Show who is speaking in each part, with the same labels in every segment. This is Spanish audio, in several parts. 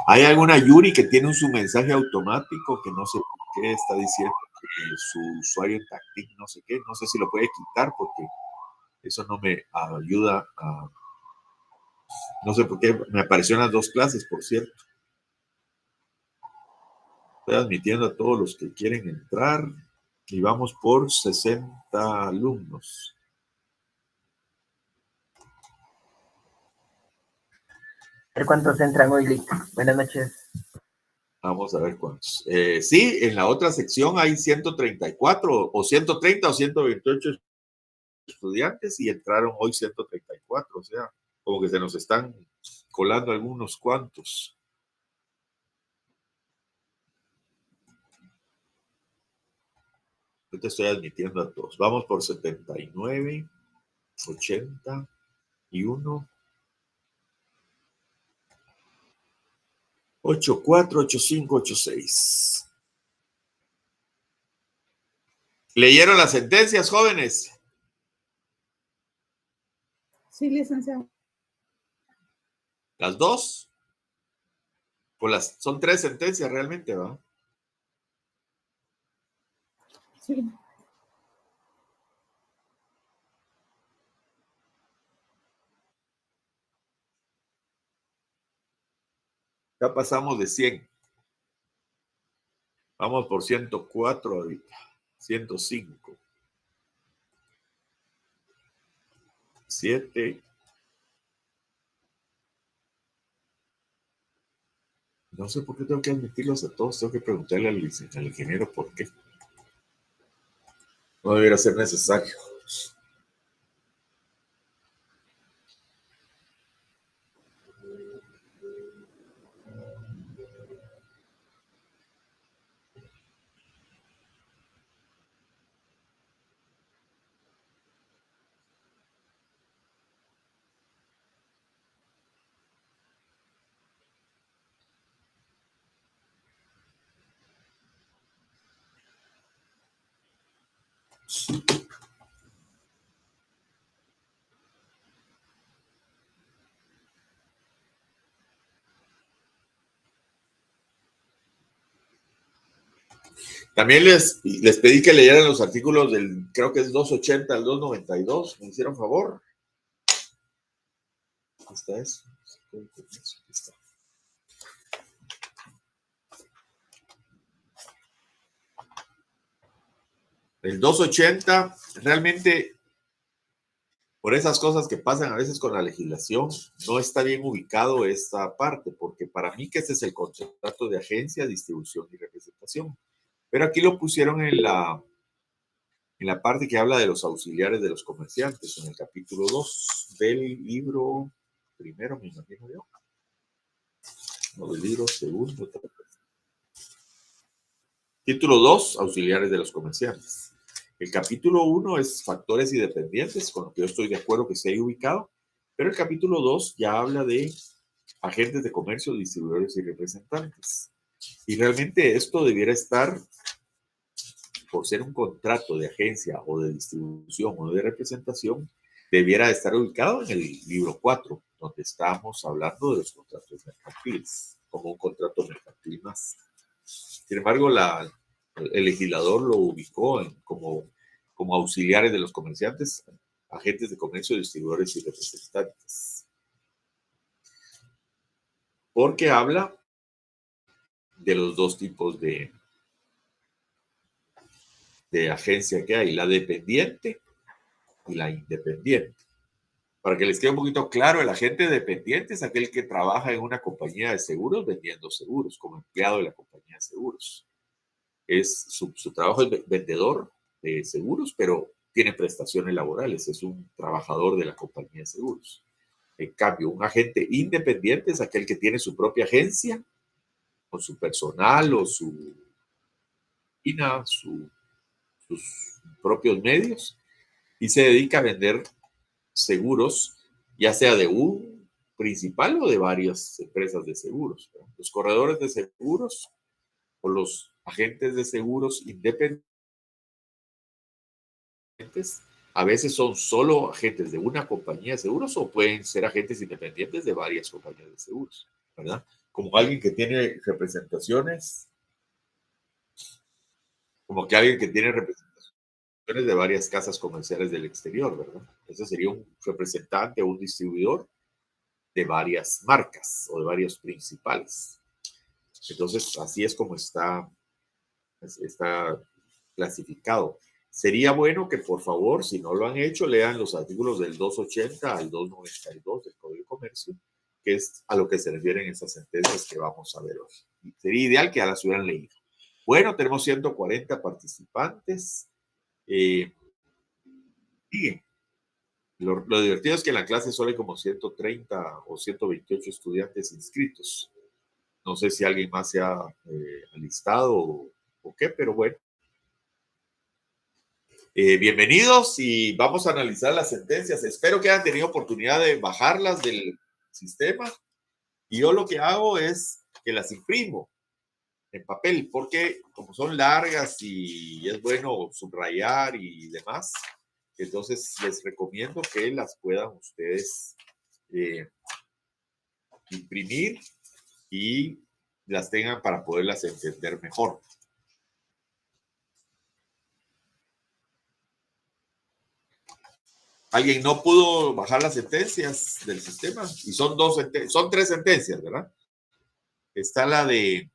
Speaker 1: Hay alguna Yuri que tiene su mensaje automático que no sé por qué está diciendo que su usuario en Tactic no sé qué, no sé si lo puede quitar porque eso no me ayuda a, no sé por qué me aparecieron las dos clases, por cierto. Estoy admitiendo a todos los que quieren entrar y vamos por 60 alumnos.
Speaker 2: A ver cuántos entran hoy, Lick. Buenas noches.
Speaker 1: Vamos a ver cuántos. Sí, en la otra sección hay 134 o 130 o 128 estudiantes y entraron hoy 134, o sea, como que se nos están colando algunos cuantos. Yo te estoy admitiendo a todos. Vamos por 79, 81, 84, 85, 86. ¿Leyeron las sentencias, jóvenes?
Speaker 3: Sí, licenciado.
Speaker 1: ¿Las dos? Pues son 3 sentencias realmente, ¿va?
Speaker 3: Sí.
Speaker 1: Ya pasamos de 100. Vamos por 104 ahorita. 105. 7. No sé por qué tengo que admitirlos a todos. Tengo que preguntarle al ingeniero por qué. No debería ser necesario. También les pedí que leyeran los artículos del, creo que es 280 al 292. ¿Me hicieron favor? ¿Dónde está eso? Aquí está. El 280, realmente, por esas cosas que pasan a veces con la legislación, no está bien ubicado esta parte, porque para mí que este es el contrato de agencia, distribución y representación. Pero aquí lo pusieron en la parte que habla de los auxiliares de los comerciantes, en el capítulo 2 del libro primero, me imagino yo. No, del libro segundo. Título 2, auxiliares de los comerciantes. El capítulo 1 es factores y dependientes, con lo que yo estoy de acuerdo que se haya ubicado, pero el capítulo 2 ya habla de agentes de comercio, distribuidores y representantes. Y realmente esto debiera estar, por ser un contrato de agencia o de distribución o de representación, debiera estar ubicado en el libro 4, donde estamos hablando de los contratos mercantiles, como un contrato mercantil más. Sin embargo, el legislador lo ubicó como auxiliares de los comerciantes, agentes de comercio, distribuidores y representantes. Porque habla de los dos tipos de agencia que hay, la dependiente y la independiente. Para que les quede un poquito claro, el agente dependiente es aquel que trabaja en una compañía de seguros vendiendo seguros, como empleado de la compañía de seguros. Su trabajo es vendedor de seguros, pero tiene prestaciones laborales, es un trabajador de la compañía de seguros. En cambio, un agente independiente es aquel que tiene su propia agencia, con su personal o sus propios medios, y se dedica a vender seguros, ya sea de un principal o de varias empresas de seguros. Los corredores de seguros o los agentes de seguros independientes a veces son solo agentes de una compañía de seguros o pueden ser agentes independientes de varias compañías de seguros. ¿verdad? Como alguien que tiene representaciones, como que alguien que tiene representaciones de varias casas comerciales del exterior, ¿verdad? Ese sería un representante o un distribuidor de varias marcas o de varios principales. Entonces, así es como está clasificado. Sería bueno que, por favor, si no lo han hecho, lean los artículos del 280 al 292 del Código de Comercio, que es a lo que se refieren esas sentencias que vamos a ver hoy. Y sería ideal que ya las hubieran leído. Bueno, tenemos 140 participantes. Y lo divertido es que en la clase solo hay como 130 o 128 estudiantes inscritos. No sé si alguien más se ha alistado o qué, pero bueno. Bienvenidos y vamos a analizar las sentencias. Espero que hayan tenido oportunidad de bajarlas del sistema. Y yo lo que hago es que las imprimo en papel, porque como son largas y es bueno subrayar y demás, entonces les recomiendo que las puedan ustedes imprimir y las tengan para poderlas entender mejor. Alguien no pudo bajar las sentencias del sistema y son tres sentencias, ¿verdad? Está la del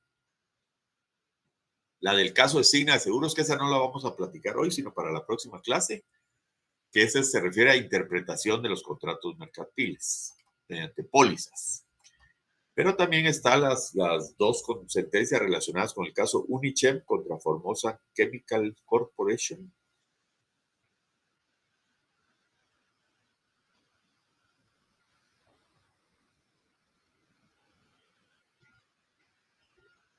Speaker 1: caso de Signa de Seguros, que esa no la vamos a platicar hoy, sino para la próxima clase, que esa se refiere a interpretación de los contratos mercantiles mediante pólizas. Pero también están las dos sentencias relacionadas con el caso Unichem contra Formosa Chemical Corporation.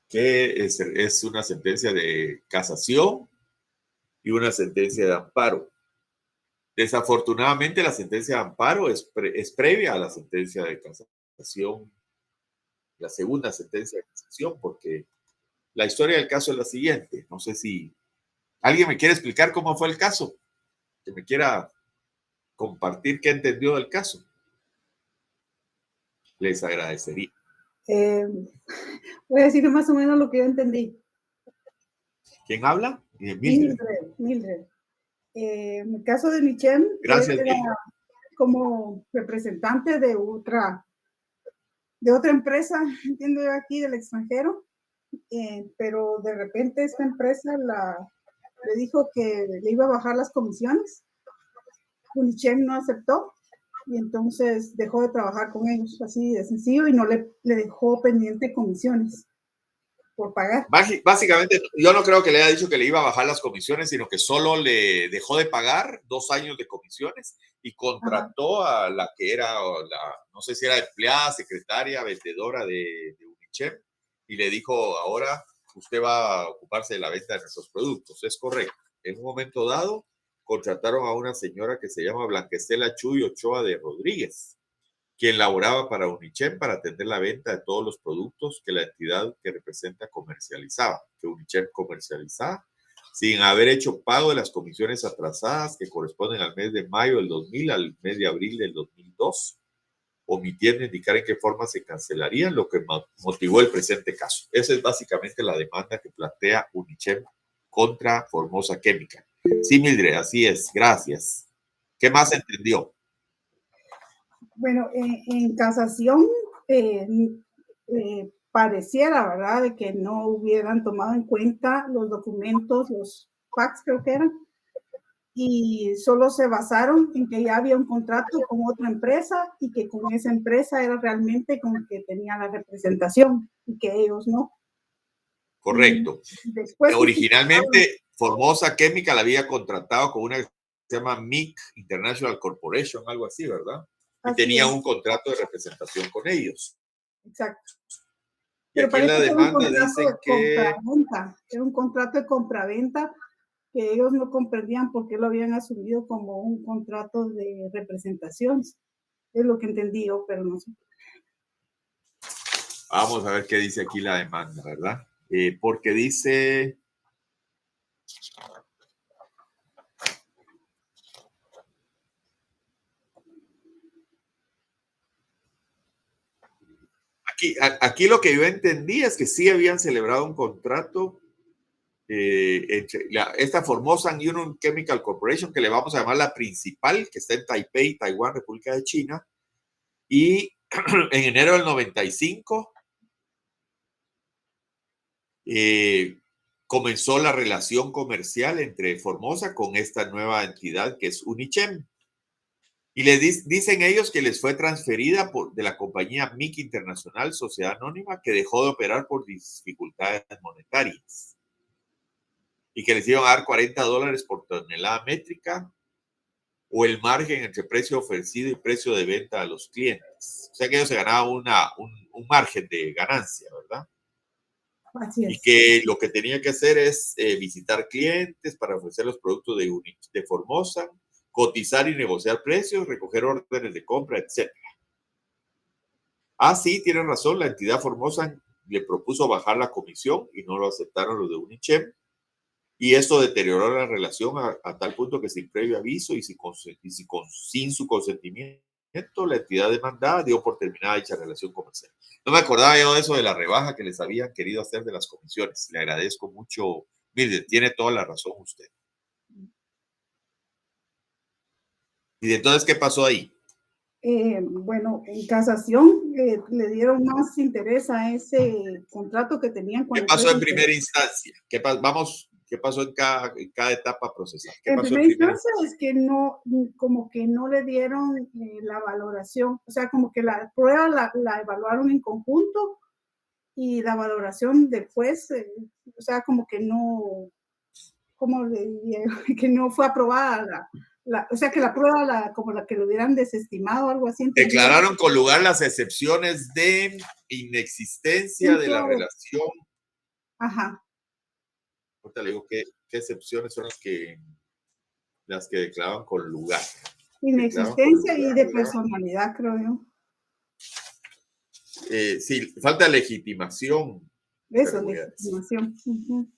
Speaker 1: Que es una sentencia de casación y una sentencia de amparo. Desafortunadamente, la sentencia de amparo es previa a la sentencia de casación, la segunda sentencia de casación, porque la historia del caso es la siguiente. No sé si alguien me quiere explicar cómo fue el caso, que me quiera compartir qué entendió del caso. Les agradecería.
Speaker 3: Voy a decir más o menos lo que yo entendí.
Speaker 1: ¿Quién habla?
Speaker 3: Mildred. En el caso de Michem,
Speaker 1: Gracias,
Speaker 3: era como representante de otra empresa, entiendo yo aquí, del extranjero, pero de repente esta empresa le dijo que le iba a bajar las comisiones. Unichem no aceptó y entonces dejó de trabajar con ellos, así de sencillo, y no le dejó pendiente comisiones por pagar.
Speaker 1: Básicamente, yo no creo que le haya dicho que le iba a bajar las comisiones, sino que solo le dejó de pagar 2 años de comisiones y contrató a la que era, no sé si era empleada, secretaria, vendedora de Unichem, y le dijo, ahora usted va a ocuparse de la venta de nuestros productos. Es correcto. En un momento dado, contrataron a una señora que se llama Blanquestela Chuy Ochoa de Rodríguez, quien laboraba para Unichem para atender la venta de todos los productos que la entidad que representa comercializaba, que Unichem comercializaba, sin haber hecho pago de las comisiones atrasadas que corresponden al mes de mayo del 2000 al mes de abril del 2002, omitiendo indicar en qué forma se cancelarían, lo que motivó el presente caso. Esa es básicamente la demanda que plantea Unichem contra Formosa Chemical. Sí, Mildred, así es. Gracias. ¿Qué más entendió?
Speaker 3: Bueno, en casación pareciera, ¿verdad?, de que no hubieran tomado en cuenta los documentos, los fax creo que eran, y solo se basaron en que ya había un contrato con otra empresa y que con esa empresa era realmente con el que tenía la representación y que ellos no.
Speaker 1: Correcto.
Speaker 3: Después
Speaker 1: originalmente, Formosa Chemical había contratado con una que se llama MIC International Corporation, algo así, ¿verdad? Y tenía un contrato de representación con ellos.
Speaker 3: Exacto.
Speaker 1: Y aquí en la demanda dicen que...
Speaker 3: Era un contrato de compraventa que ellos no comprendían por qué lo habían asumido como un contrato de representación. Es lo que entendí yo, pero no sé.
Speaker 1: Vamos a ver qué dice aquí la demanda, ¿verdad? Porque dice... Aquí lo que yo entendí es que sí habían celebrado un contrato entre esta Formosan Union Chemical Corporation, que le vamos a llamar la principal, que está en Taipei, Taiwán, República de China, y en enero del 95 comenzó la relación comercial entre Formosa con esta nueva entidad que es Unichem. Y les dicen ellos que les fue transferida de la compañía MIC Internacional, Sociedad Anónima, que dejó de operar por dificultades monetarias. Y que les iban a dar $40 por tonelada métrica o el margen entre precio ofrecido y precio de venta a los clientes. O sea que ellos se ganaban un margen de ganancia, ¿verdad?
Speaker 3: Así
Speaker 1: Y
Speaker 3: es.
Speaker 1: que lo que tenía que hacer es visitar clientes para ofrecer los productos de Formosa, cotizar y negociar precios, recoger órdenes de compra, etc. Sí, tienen razón, la entidad Formosa le propuso bajar la comisión y no lo aceptaron los de Unichem. Y esto deterioró la relación a tal punto que sin previo aviso y sin su consentimiento, la entidad demandada dio por terminada dicha relación comercial. No me acordaba yo de eso de la rebaja que les habían querido hacer de las comisiones. Le agradezco mucho. Mire, tiene toda la razón usted. ¿Y entonces qué pasó ahí?
Speaker 3: Bueno, en casación le dieron más interés a ese contrato que tenían con
Speaker 1: ¿Qué pasó en primera instancia? ¿Qué pasó en cada etapa procesal? ¿Qué
Speaker 3: en
Speaker 1: pasó
Speaker 3: primera
Speaker 1: en primera
Speaker 3: instancia es que no, como que no le dieron la valoración, o sea, como que la prueba la evaluaron en conjunto y la valoración después, o sea, como que no, como que no fue aprobada o sea, que la prueba como la que lo hubieran desestimado, algo así.
Speaker 1: Declararon con lugar las excepciones de inexistencia de la relación.
Speaker 3: Ajá.
Speaker 1: Ahorita le digo qué excepciones son las que declaraban con lugar.
Speaker 3: Inexistencia y de personalidad, creo yo.
Speaker 1: Sí, falta legitimación.
Speaker 3: Eso, legitimación.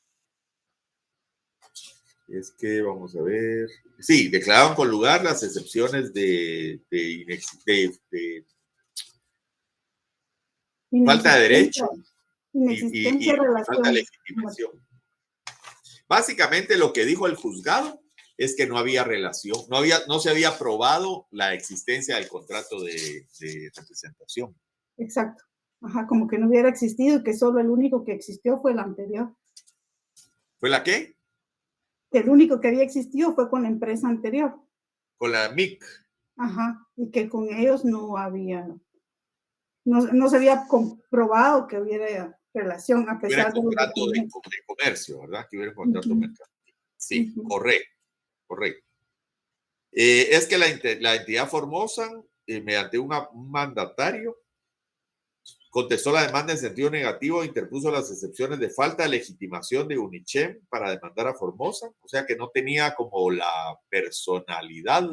Speaker 1: Es que vamos a ver. Sí, declararon con lugar las excepciones de falta de derecho y falta de legitimación. Básicamente lo que dijo el juzgado es que no había relación, no se había probado la existencia del contrato de representación.
Speaker 3: Exacto. Ajá, como que no hubiera existido y que solo el único que existió fue el anterior.
Speaker 1: ¿Fue la qué?
Speaker 3: Que el único que había existido fue con la empresa anterior.
Speaker 1: Con la MIC.
Speaker 3: Ajá, y que con ellos no se había comprobado que hubiera relación a pesar
Speaker 1: de contrato de comercio, ¿verdad? Que hubiera contrato mercantil. Sí, correcto. Es que la entidad Formosa, mediante un mandatario, contestó la demanda en sentido negativo e interpuso las excepciones de falta de legitimación de Unichem para demandar a Formosa, o sea que no tenía como la personalidad,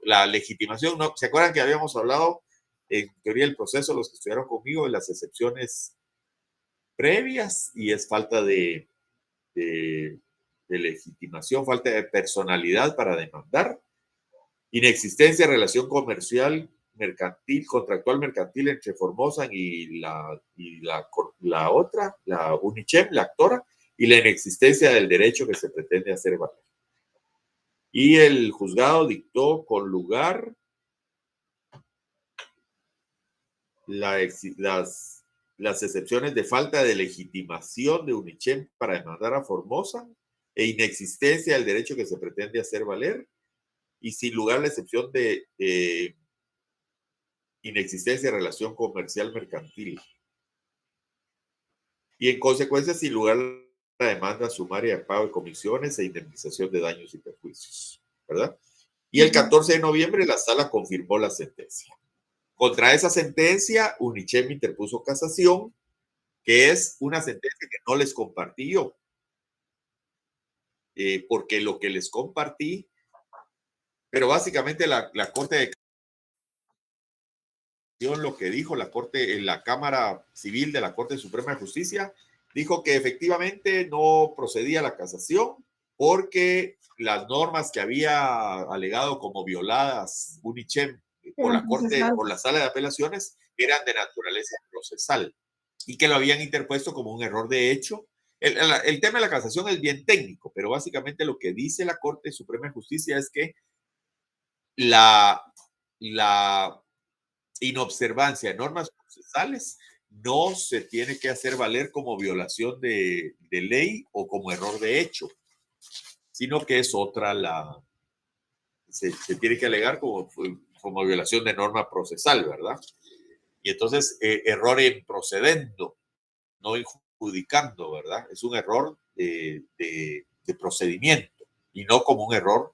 Speaker 1: la legitimación. ¿No? ¿Se acuerdan que habíamos hablado en teoría del proceso, los que estudiaron conmigo, de las excepciones previas? Y es falta de legitimación, falta de personalidad para demandar, inexistencia de relación comercial contractual mercantil entre Formosa y la otra, la Unichem, la actora, y la inexistencia del derecho que se pretende hacer valer. Y el juzgado dictó con lugar las excepciones de falta de legitimación de Unichem para demandar a Formosa e inexistencia del derecho que se pretende hacer valer, y sin lugar la excepción de inexistencia de relación comercial mercantil. Y en consecuencia, sin lugar la demanda sumaria de pago de comisiones e indemnización de daños y perjuicios, ¿verdad? Y el 14 de noviembre la sala confirmó la sentencia. Contra esa sentencia, Unichem interpuso casación, que es una sentencia que no les compartí yo, porque lo que les compartí, pero básicamente la Corte de lo que dijo la Corte en la Cámara Civil de la Corte Suprema de Justicia, dijo que efectivamente no procedía la casación porque las normas que había alegado como violadas Unichem por la Corte, por la Sala de Apelaciones, eran de naturaleza procesal y que lo habían interpuesto como un error de hecho. El tema de la casación es bien técnico, pero básicamente lo que dice la Corte Suprema de Justicia es que la inobservancia de normas procesales no se tiene que hacer valer como violación de ley o como error de hecho, sino que es otra se tiene que alegar como violación de norma procesal, ¿verdad? Y entonces, error en procedendo, no adjudicando, ¿verdad? Es un error de procedimiento y no como un error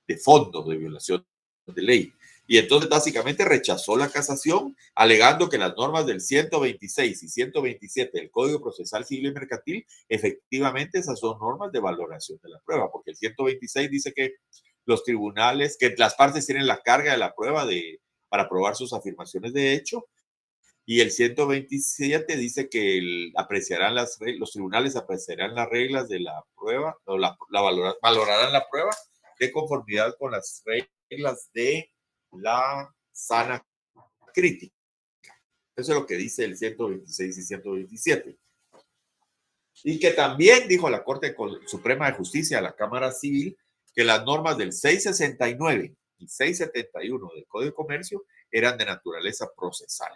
Speaker 1: de fondo de violación de ley. Y entonces básicamente rechazó la casación alegando que las normas del 126 y 127 del Código Procesal Civil y Mercantil, efectivamente esas son normas de valoración de la prueba, porque el 126 dice que los tribunales, que las partes tienen la carga de la prueba para probar sus afirmaciones de hecho, y el 127 dice que los tribunales apreciarán las reglas de la prueba, o valorarán la prueba de conformidad con las reglas de la sana crítica. Eso es lo que dice el 126 y 127. Y que también dijo la Corte Suprema de Justicia, la Cámara Civil, que las normas del 669 y 671 del Código de Comercio eran de naturaleza procesal,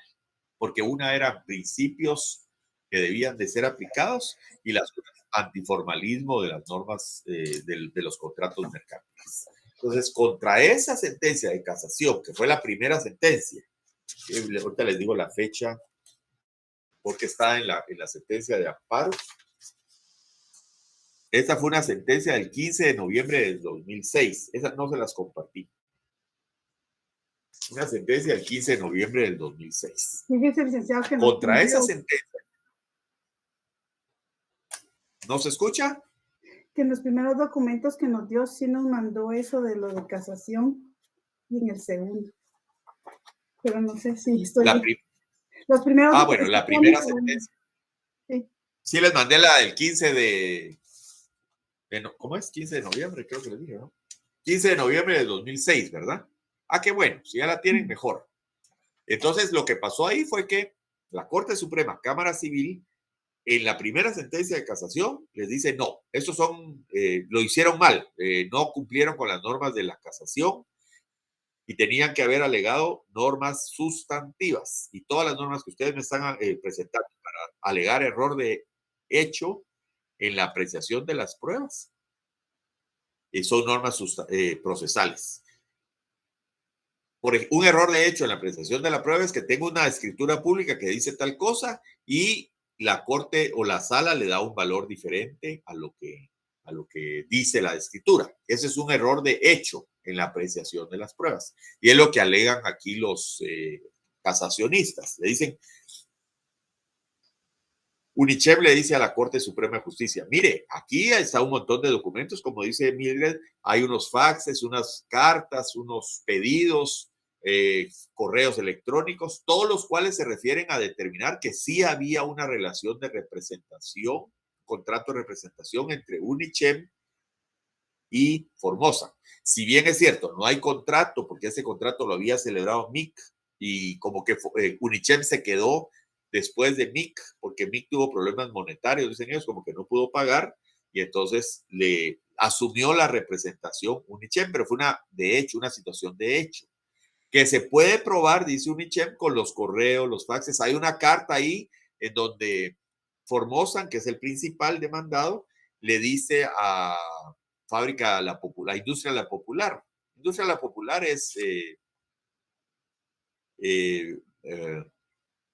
Speaker 1: porque una eran principios que debían de ser aplicados y las antiformalismo de las normas de los contratos mercantiles. Entonces, contra esa sentencia de casación, que fue la primera sentencia, ahorita les digo la fecha, porque está en la sentencia de amparo. Esta fue una sentencia del 15 de noviembre del 2006. Esas no se las compartí. Una sentencia del 15 de noviembre del 2006.
Speaker 3: Fíjese, licenciado, que
Speaker 1: Contra esa sentencia. ¿No se escucha?
Speaker 3: Que en los primeros documentos que nos dio sí nos mandó eso de lo de casación y en el segundo. Pero no sé si estoy... Los primeros
Speaker 1: bueno, la primera sentencia. Sí. Sí les mandé la del 15 de ¿cómo es? 15 de noviembre, creo que les dije, ¿no? 15 de noviembre de 2006, ¿verdad? Ah, qué bueno, si ya la tienen, mejor. Entonces, lo que pasó ahí fue que la Corte Suprema, Cámara Civil, en la primera sentencia de casación, les dice, no, estos lo hicieron mal, no cumplieron con las normas de la casación y tenían que haber alegado normas sustantivas. Y todas las normas que ustedes me están presentando para alegar error de hecho en la apreciación de las pruebas, son normas procesales. Un error de hecho en la apreciación de la prueba es que tengo una escritura pública que dice tal cosa y la corte o la sala le da un valor diferente a lo que dice la escritura. Ese es un error de hecho en la apreciación de las pruebas. Y es lo que alegan aquí los casacionistas. Le dicen, UNICHEM le dice a la Corte Suprema de Justicia, mire, aquí está un montón de documentos, como dice Mildred, hay unos faxes, unas cartas, unos pedidos, correos electrónicos, todos los cuales se refieren a determinar que sí había una relación de representación, contrato de representación entre UNICHEM y Formosa. Si bien es cierto, no hay contrato, porque ese contrato lo había celebrado MIC y como que UNICHEM se quedó después de MIC, porque MIC tuvo problemas monetarios, dicen ellos, como que no pudo pagar, y entonces le asumió la representación UNICHEM, pero fue una situación de hecho, que se puede probar, dice UNICHEM, con los correos, los faxes. Hay una carta ahí en donde Formosa, que es el principal demandado, le dice a Fábrica La Industria La Popular. Industria La Popular es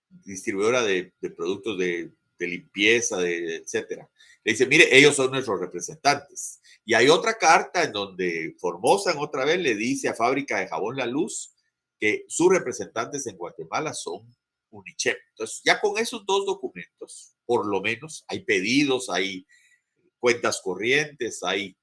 Speaker 1: distribuidora de productos de limpieza, etcétera. Le dice, mire, ellos son nuestros representantes. Y hay otra carta en donde Formosa otra vez le dice a Fábrica de Jabón La Luz que sus representantes en Guatemala son UNICHEM. Entonces, ya con esos dos documentos, por lo menos, hay pedidos, hay cuentas corrientes, hay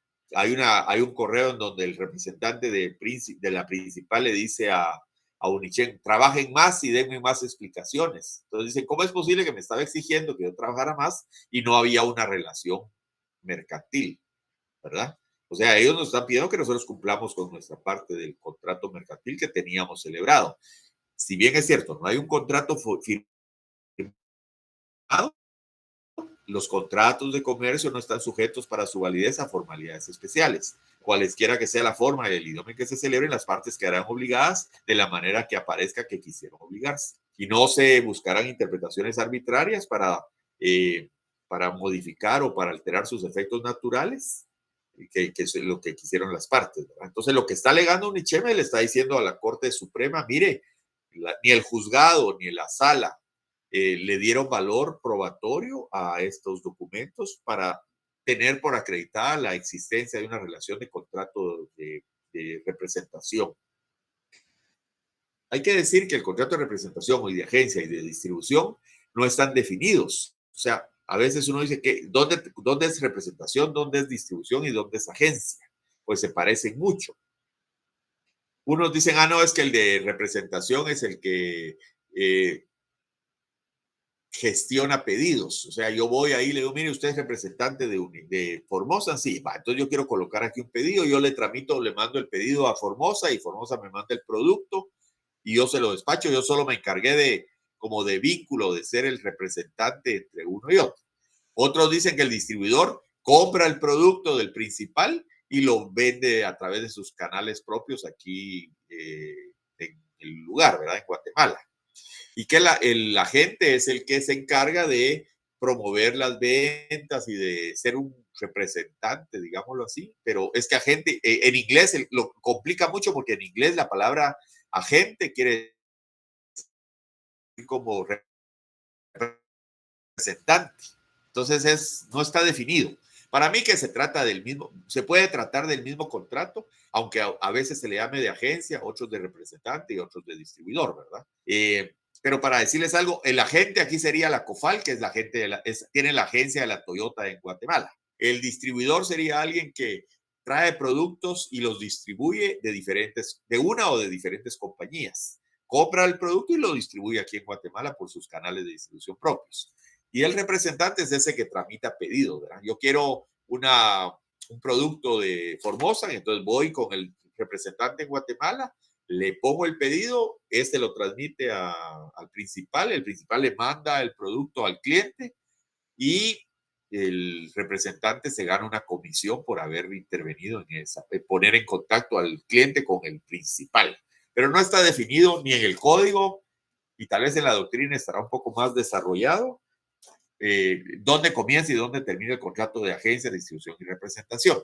Speaker 1: un correo en donde el representante de la principal le dice a UNICHEM, trabajen más y denme más explicaciones. Entonces dicen, ¿cómo es posible que me estaba exigiendo que yo trabajara más y no había una relación mercantil? ¿Verdad? O sea, ellos nos están pidiendo que nosotros cumplamos con nuestra parte del contrato mercantil que teníamos celebrado. si bien es cierto, no hay un contrato firmado, los contratos de comercio no están sujetos para su validez a formalidades especiales. Cualesquiera que sea la forma y el idioma en que se celebren, las partes quedarán obligadas de la manera que aparezca que quisieron obligarse. Y no se buscarán interpretaciones arbitrarias para modificar o para alterar sus efectos naturales, que es lo que quisieron las partes, ¿verdad? Entonces, lo que está alegando Unicheme le está diciendo a la Corte Suprema, mire, ni el juzgado ni la sala le dieron valor probatorio a estos documentos para tener por acreditada la existencia de una relación de contrato de representación. Hay que decir que el contrato de representación y de agencia y de distribución no están definidos. O sea, a veces uno dice que ¿dónde es representación, dónde es distribución y dónde es agencia? Pues se parecen mucho. Unos dicen, no, es que el de representación es el que gestiona pedidos. O sea, yo voy ahí y le digo, mire, usted es representante de Formosa. Sí, va, entonces yo quiero colocar aquí un pedido, yo le tramito, le mando el pedido a Formosa y Formosa me manda el producto y yo se lo despacho. Yo solo me encargué como de vínculo, de ser el representante entre uno y otro. Otros dicen que el distribuidor compra el producto del principal y lo vende a través de sus canales propios aquí en el lugar, ¿verdad? En Guatemala. Y que el agente es el que se encarga de promover las ventas y de ser un representante, digámoslo así. Pero es que agente, en inglés lo complica mucho porque en inglés la palabra agente quiere decir como representante. Entonces no está definido. Para mí que se trata del mismo, se puede tratar del mismo contrato, aunque a veces se le llame de agencia, otros de representante y otros de distribuidor, ¿verdad? Pero para decirles algo, el agente aquí sería la COFAL, que es la gente tiene la agencia de la Toyota en Guatemala. El distribuidor sería alguien que trae productos y los distribuye de una o de diferentes compañías. Compra el producto y lo distribuye aquí en Guatemala por sus canales de distribución propios. Y el representante es ese que tramita pedidos, ¿verdad? Yo quiero un producto de Formosa, y entonces voy con el representante en Guatemala, le pongo el pedido, lo transmite al principal, el principal le manda el producto al cliente y el representante se gana una comisión por haber intervenido en poner en contacto al cliente con el principal. Pero no está definido ni en el código y tal vez en la doctrina estará un poco más desarrollado dónde comienza y dónde termina el contrato de agencia, distribución y representación.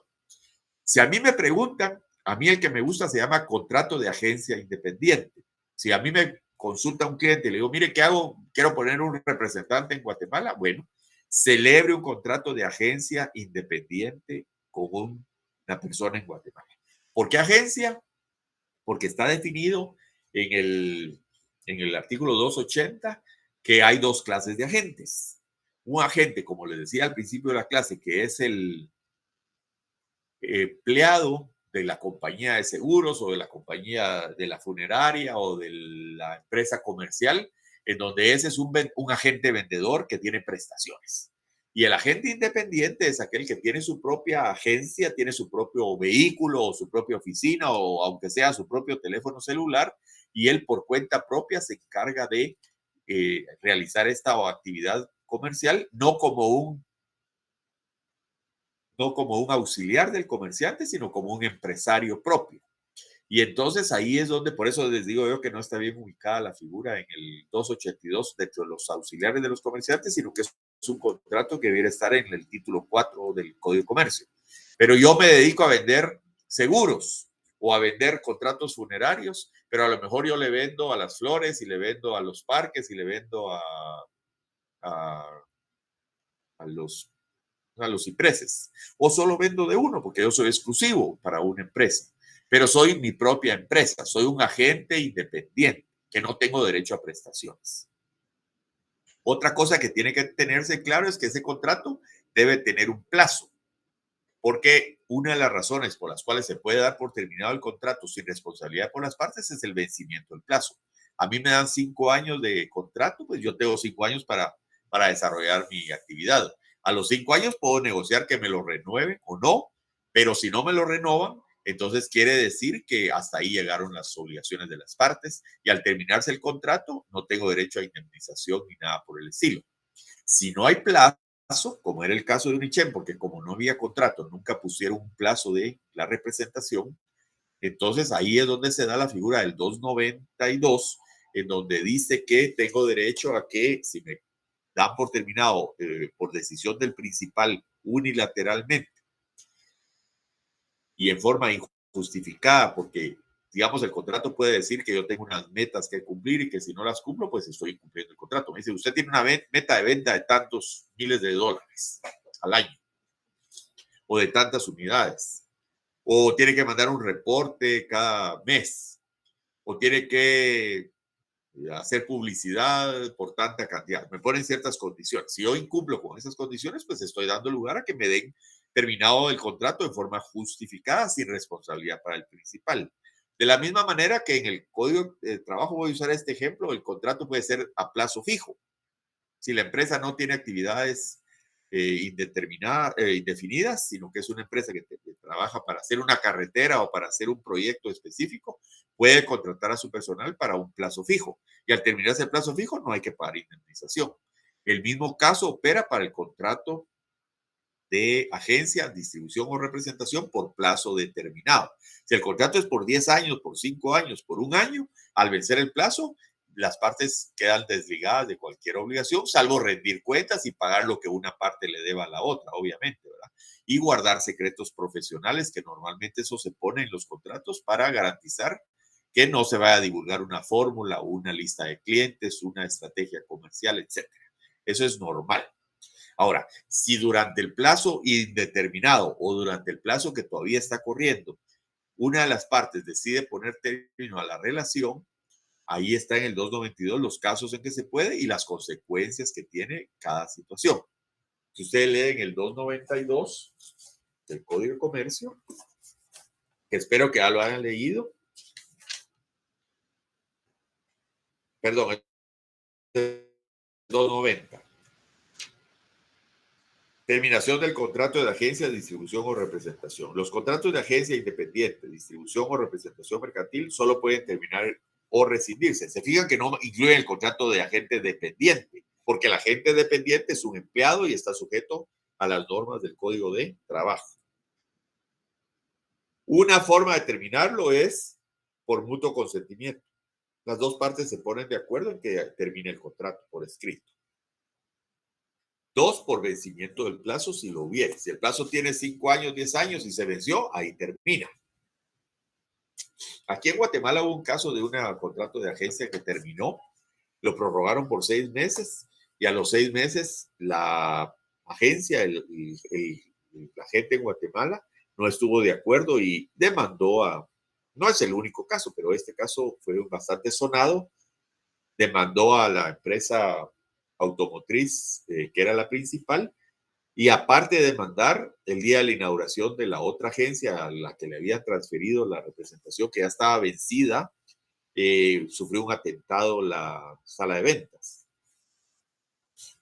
Speaker 1: Si a mí me preguntan, a mí el que me gusta se llama contrato de agencia independiente. Si a mí me consulta un cliente y le digo, mire, ¿qué hago? Quiero poner un representante en Guatemala. Bueno, celebre un contrato de agencia independiente con una persona en Guatemala. ¿Por qué agencia? Porque está definido en el artículo 280 que hay dos clases de agentes. Un agente, como les decía al principio de la clase, que es el empleado de la compañía de seguros o de la compañía de la funeraria o de la empresa comercial, en donde ese es un agente vendedor que tiene prestaciones. Y el agente independiente es aquel que tiene su propia agencia, tiene su propio vehículo o su propia oficina o aunque sea su propio teléfono celular y él por cuenta propia se encarga de realizar esta actividad comercial, no como un auxiliar del comerciante, sino como un empresario propio. Y entonces ahí es donde, por eso les digo yo que no está bien ubicada la figura en el 282 dentro de los auxiliares de los comerciantes, sino que es un contrato que debería estar en el título 4 del Código de Comercio. Pero yo me dedico a vender seguros o a vender contratos funerarios, pero a lo mejor yo le vendo a las flores y le vendo a los parques y le vendo a los cipreses. O solo vendo de uno porque yo soy exclusivo para una empresa. Pero soy mi propia empresa, soy un agente independiente que no tengo derecho a prestaciones. Otra cosa que tiene que tenerse claro es que ese contrato debe tener un plazo, porque una de las razones por las cuales se puede dar por terminado el contrato sin responsabilidad por las partes es el vencimiento del plazo. A mí me dan 5 años de contrato, pues yo tengo 5 años para desarrollar mi actividad. A los 5 años puedo negociar que me lo renueven o no, pero si no me lo renovan, Entonces quiere decir que hasta ahí llegaron las obligaciones de las partes y al terminarse el contrato no tengo derecho a indemnización ni nada por el estilo. Si no hay plazo, como era el caso de Unichem, porque como no había contrato, nunca pusieron un plazo de la representación, entonces ahí es donde se da la figura del 292, en donde dice que tengo derecho a que si me dan por terminado por decisión del principal unilateralmente y en forma injustificada, porque digamos el contrato puede decir que yo tengo unas metas que cumplir y que si no las cumplo, pues estoy incumpliendo el contrato. Me dice, usted tiene una meta de venta de tantos miles de dólares al año o de tantas unidades, o tiene que mandar un reporte cada mes, o tiene que hacer publicidad por tanta cantidad. Me ponen ciertas condiciones. Si yo incumplo con esas condiciones, pues estoy dando lugar a que me den terminado el contrato de forma justificada, sin responsabilidad para el principal. De la misma manera que en el Código de Trabajo, voy a usar este ejemplo, el contrato puede ser a plazo fijo. Si la empresa no tiene actividades indefinidas, sino que es una empresa que trabaja para hacer una carretera o para hacer un proyecto específico, puede contratar a su personal para un plazo fijo. Y al terminarse el plazo fijo, no hay que pagar indemnización. El mismo caso opera para el contrato de agencia, distribución o representación por plazo determinado. Si el contrato es por 10 años, por 5 años, por un año, al vencer el plazo, las partes quedan desligadas de cualquier obligación, salvo rendir cuentas y pagar lo que una parte le deba a la otra, obviamente, ¿verdad? Y guardar secretos profesionales, que normalmente eso se pone en los contratos para garantizar que no se vaya a divulgar una fórmula, una lista de clientes, una estrategia comercial, etc. Eso es normal. Ahora, si durante el plazo indeterminado o durante el plazo que todavía está corriendo, una de las partes decide poner término a la relación, ahí está en el 292 los casos en que se puede y las consecuencias que tiene cada situación. Si ustedes leen el 292 del Código de Comercio, que espero que ya lo hayan leído, perdón, el 290. Terminación del contrato de agencia, distribución o representación. Los contratos de agencia independiente, distribución o representación mercantil solo pueden terminar o rescindirse. Se fijan que no incluyen el contrato de agente dependiente, porque el agente dependiente es un empleado y está sujeto a las normas del Código de Trabajo. Una forma de terminarlo es por mutuo consentimiento. Las dos partes se ponen de acuerdo en que termine el contrato por escrito. 2, por vencimiento del plazo, si lo hubiera. Si el plazo tiene 5 años, 10 años y se venció, ahí termina. Aquí en Guatemala hubo un caso de un contrato de agencia que terminó, lo prorrogaron por 6 meses y a los 6 meses la agencia, la gente en Guatemala no estuvo de acuerdo y demandó a, no es el único caso, pero este caso fue bastante sonado, demandó a la empresa automotriz, que era la principal, y aparte de demandar, el día de la inauguración de la otra agencia a la que le había transferido la representación, que ya estaba vencida, sufrió un atentado la sala de ventas,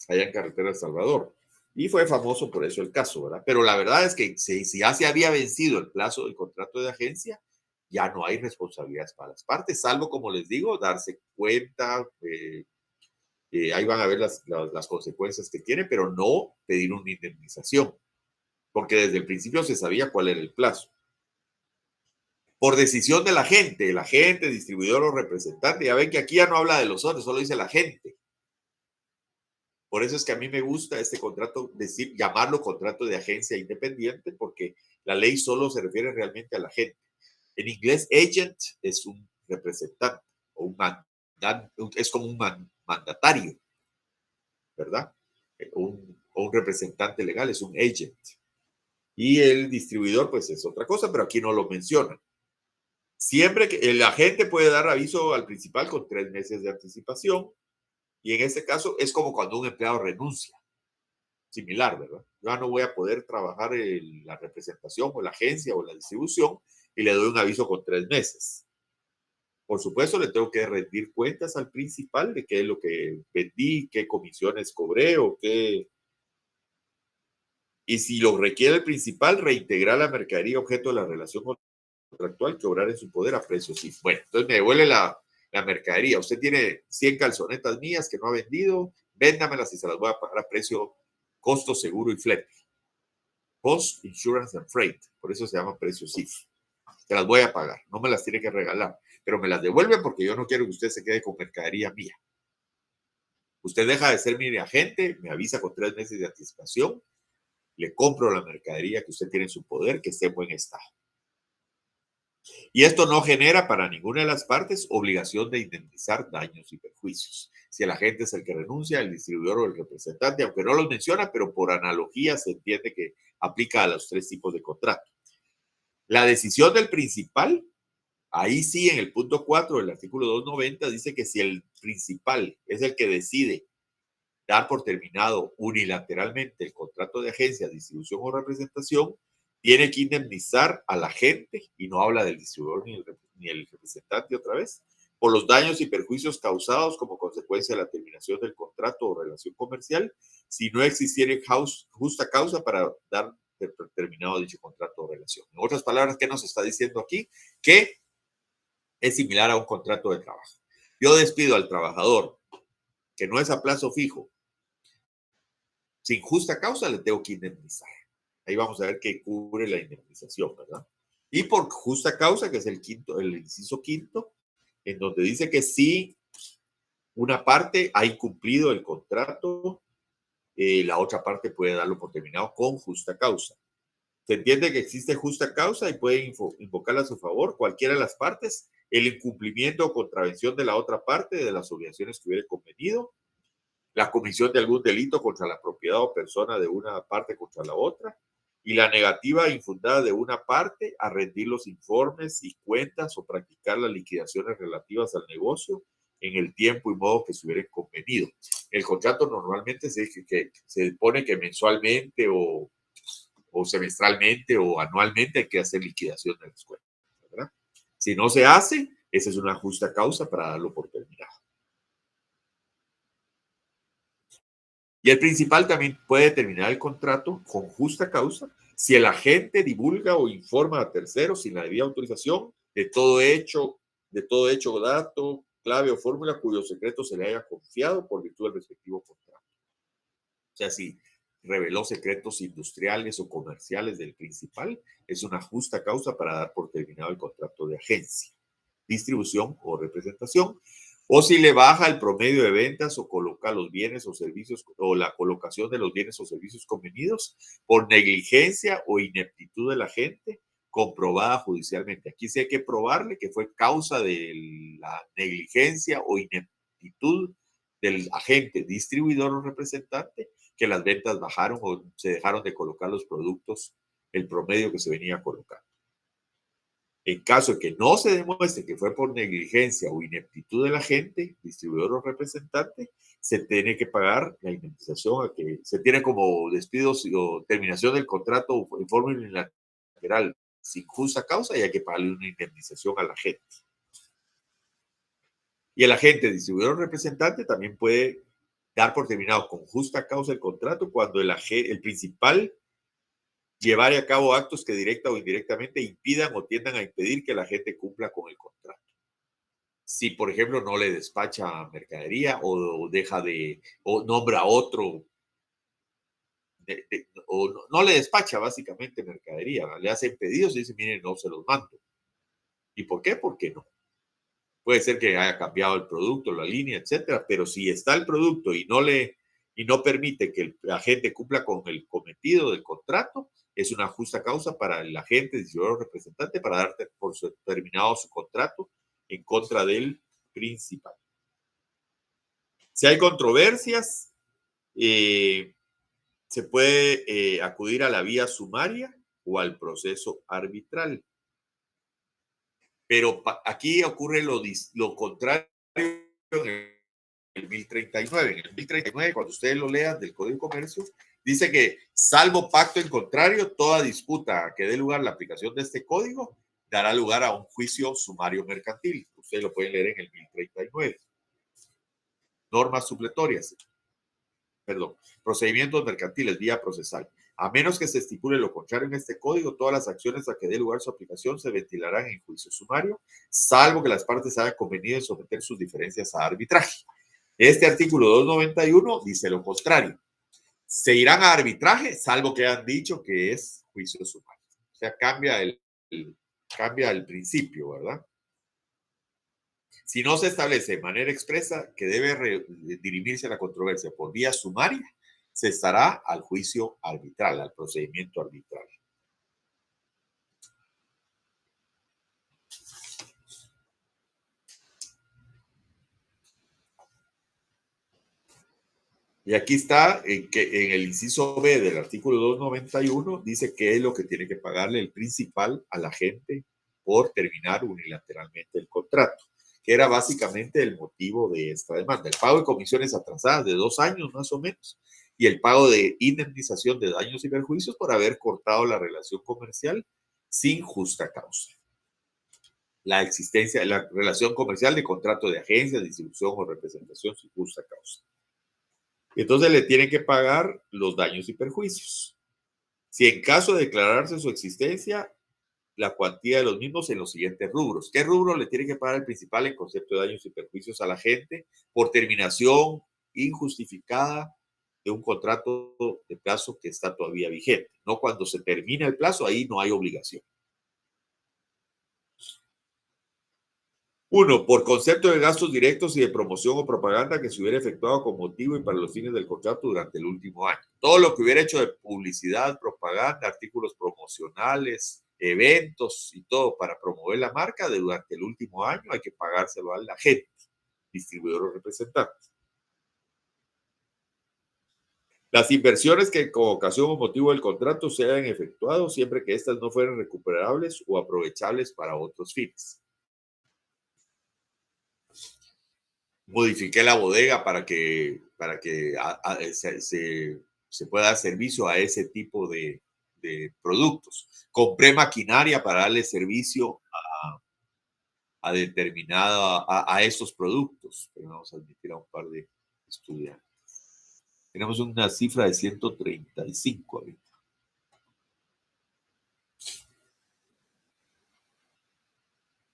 Speaker 1: allá en Carretera El Salvador. Y fue famoso por eso el caso, ¿verdad? Pero la verdad es que si ya se había vencido el plazo del contrato de agencia, ya no hay responsabilidades para las partes, salvo, como les digo, darse cuenta, ahí van a ver las consecuencias que tiene, pero no pedir una indemnización, porque desde el principio se sabía cuál era el plazo. Por decisión de la gente, el agente, distribuidor o representante, ya ven que aquí ya no habla de los otros, solo dice la gente. Por eso es que a mí me gusta este contrato, llamarlo contrato de agencia independiente, porque la ley solo se refiere realmente a la gente. En inglés, agent es un representante, o es como un mandatario, ¿verdad? Un representante legal es un agent. Y el distribuidor, pues es otra cosa, pero aquí no lo mencionan. Siempre que el agente puede dar aviso al principal con 3 meses de anticipación, y en este caso es como cuando un empleado renuncia. Similar, ¿verdad? Yo ya no voy a poder trabajar en la representación o la agencia o la distribución y le doy un aviso con 3 meses. Por supuesto, le tengo que rendir cuentas al principal de qué es lo que vendí, qué comisiones cobré o qué. Y si lo requiere el principal, reintegrar la mercadería objeto de la relación contractual que obrar en su poder a precio sí. Bueno, entonces me devuelve la mercadería. Usted tiene 100 calzonetas mías que no ha vendido, véndamelas y se las voy a pagar a precio, costo, seguro y flete. Cost, Insurance and Freight. Por eso se llama precio CIF. Te las voy a pagar. No me las tiene que regalar, pero me las devuelve porque yo no quiero que usted se quede con mercadería mía. Usted deja de ser mi agente, me avisa con 3 meses de anticipación, le compro la mercadería que usted tiene en su poder, que esté en buen estado. Y esto no genera para ninguna de las partes obligación de indemnizar daños y perjuicios. Si el agente es el que renuncia, el distribuidor o el representante, aunque no los menciona, pero por analogía se entiende que aplica a los 3 tipos de contrato. La decisión del principal, ahí sí, en el punto 4 del artículo 290, dice que si el principal es el que decide dar por terminado unilateralmente el contrato de agencia, distribución o representación, tiene que indemnizar al agente, y no habla del distribuidor ni el representante otra vez, por los daños y perjuicios causados como consecuencia de la terminación del contrato o relación comercial, si no existiera justa causa para dar terminado dicho contrato o relación. En otras palabras, ¿qué nos está diciendo aquí? Que es similar a un contrato de trabajo. Yo despido al trabajador que no es a plazo fijo, sin justa causa le tengo que indemnizar. Ahí vamos a ver qué cubre la indemnización, ¿verdad? Y por justa causa, que es el inciso quinto, en donde dice que si una parte ha incumplido el contrato, la otra parte puede darlo por terminado con justa causa. Se entiende que existe justa causa y puede invocarla a su favor cualquiera de las partes, el incumplimiento o contravención de la otra parte de las obligaciones que hubiera convenido, la comisión de algún delito contra la propiedad o persona de una parte contra la otra, y la negativa infundada de una parte a rendir los informes y cuentas o practicar las liquidaciones relativas al negocio en el tiempo y modo que se hubiera convenido. El contrato normalmente se pone que mensualmente o semestralmente o anualmente hay que hacer liquidación de las cuentas, ¿verdad? Si no se hace, esa es una justa causa para darlo por terminado. Y el principal también puede terminar el contrato con justa causa si el agente divulga o informa a terceros sin la debida autorización de todo hecho, dato, clave o fórmula cuyo secreto se le haya confiado por virtud del respectivo contrato. O sea, si reveló secretos industriales o comerciales del principal, es una justa causa para dar por terminado el contrato de agencia, distribución o representación. O si le baja el promedio de ventas o coloca los bienes o servicios o la colocación de los bienes o servicios convenidos por negligencia o ineptitud del agente comprobada judicialmente. Aquí sí hay que probarle que fue causa de la negligencia o ineptitud del agente distribuidor o representante que las ventas bajaron o se dejaron de colocar los productos, el promedio que se venía colocando. En caso de que no se demuestre que fue por negligencia o ineptitud del agente, distribuidor o representante, se tiene que pagar la indemnización a que se tiene como despidos o terminación del contrato en forma unilateral sin justa causa y hay que pagarle una indemnización al agente. Y el agente, distribuidor o representante también puede dar por terminado con justa causa el contrato cuando el principal llevar a cabo actos que directa o indirectamente impidan o tiendan a impedir que la gente cumpla con el contrato. Si, por ejemplo, no le despacha mercadería o deja o nombra a otro, o no le despacha básicamente mercadería, le hacen pedidos y dice, miren, no se los mando. ¿Y por qué? Porque no. Puede ser que haya cambiado el producto, la línea, etcétera, pero si está el producto y no permite que el agente cumpla con el cometido del contrato, es una justa causa para el agente, distribuidor o representante para dar por terminado su contrato en contra del principal. Si hay controversias, se puede acudir a la vía sumaria o al proceso arbitral. Pero aquí ocurre lo contrario en el 1039. En el 1039, cuando ustedes lo lean del Código de Comercio, dice que salvo pacto en contrario, toda disputa que dé lugar a la aplicación de este código dará lugar a un juicio sumario mercantil. Ustedes lo pueden leer en el 1039. Normas supletorias. Perdón. Procedimientos mercantiles, vía procesal. A menos que se estipule lo contrario en este código, todas las acciones a que dé lugar su aplicación se ventilarán en juicio sumario, salvo que las partes hayan convenido en someter sus diferencias a arbitraje. Este artículo 291 dice lo contrario. Se irán a arbitraje, salvo que hayan dicho que es juicio sumario. O sea, cambia el principio, ¿verdad? Si no se establece de manera expresa que debe dirimirse la controversia por vía sumaria, se estará al juicio arbitral, al procedimiento arbitral. Y aquí está, que en el inciso B del artículo 291, dice qué es lo que tiene que pagarle el principal a la gente por terminar unilateralmente el contrato, que era básicamente el motivo de esta demanda. El pago de comisiones atrasadas de 2 años más o menos, y el pago de indemnización de daños y perjuicios por haber cortado la relación comercial sin justa causa. La existencia de la relación comercial de contrato de agencia, distribución o representación sin justa causa. Entonces le tienen que pagar los daños y perjuicios. Si en caso de declararse su existencia, la cuantía de los mismos en los siguientes rubros. ¿Qué rubro le tiene que pagar el principal en concepto de daños y perjuicios a la gente por terminación injustificada de un contrato de plazo que está todavía vigente? No cuando se termina el plazo, ahí no hay obligación. 1. Por concepto de gastos directos y de promoción o propaganda que se hubiera efectuado con motivo y para los fines del contrato durante el último año. Todo lo que hubiera hecho de publicidad, propaganda, artículos promocionales, eventos y todo para promover la marca durante el último año hay que pagárselo al agente, distribuidor o representante. Las inversiones que con ocasión o motivo del contrato se hayan efectuado siempre que éstas no fueran recuperables o aprovechables para otros fines. Modifiqué la bodega para que se pueda dar servicio a ese tipo de productos. Compré maquinaria para darle servicio a estos productos. Pero vamos a admitir a un par de estudiantes. Tenemos una cifra de 135 ahorita.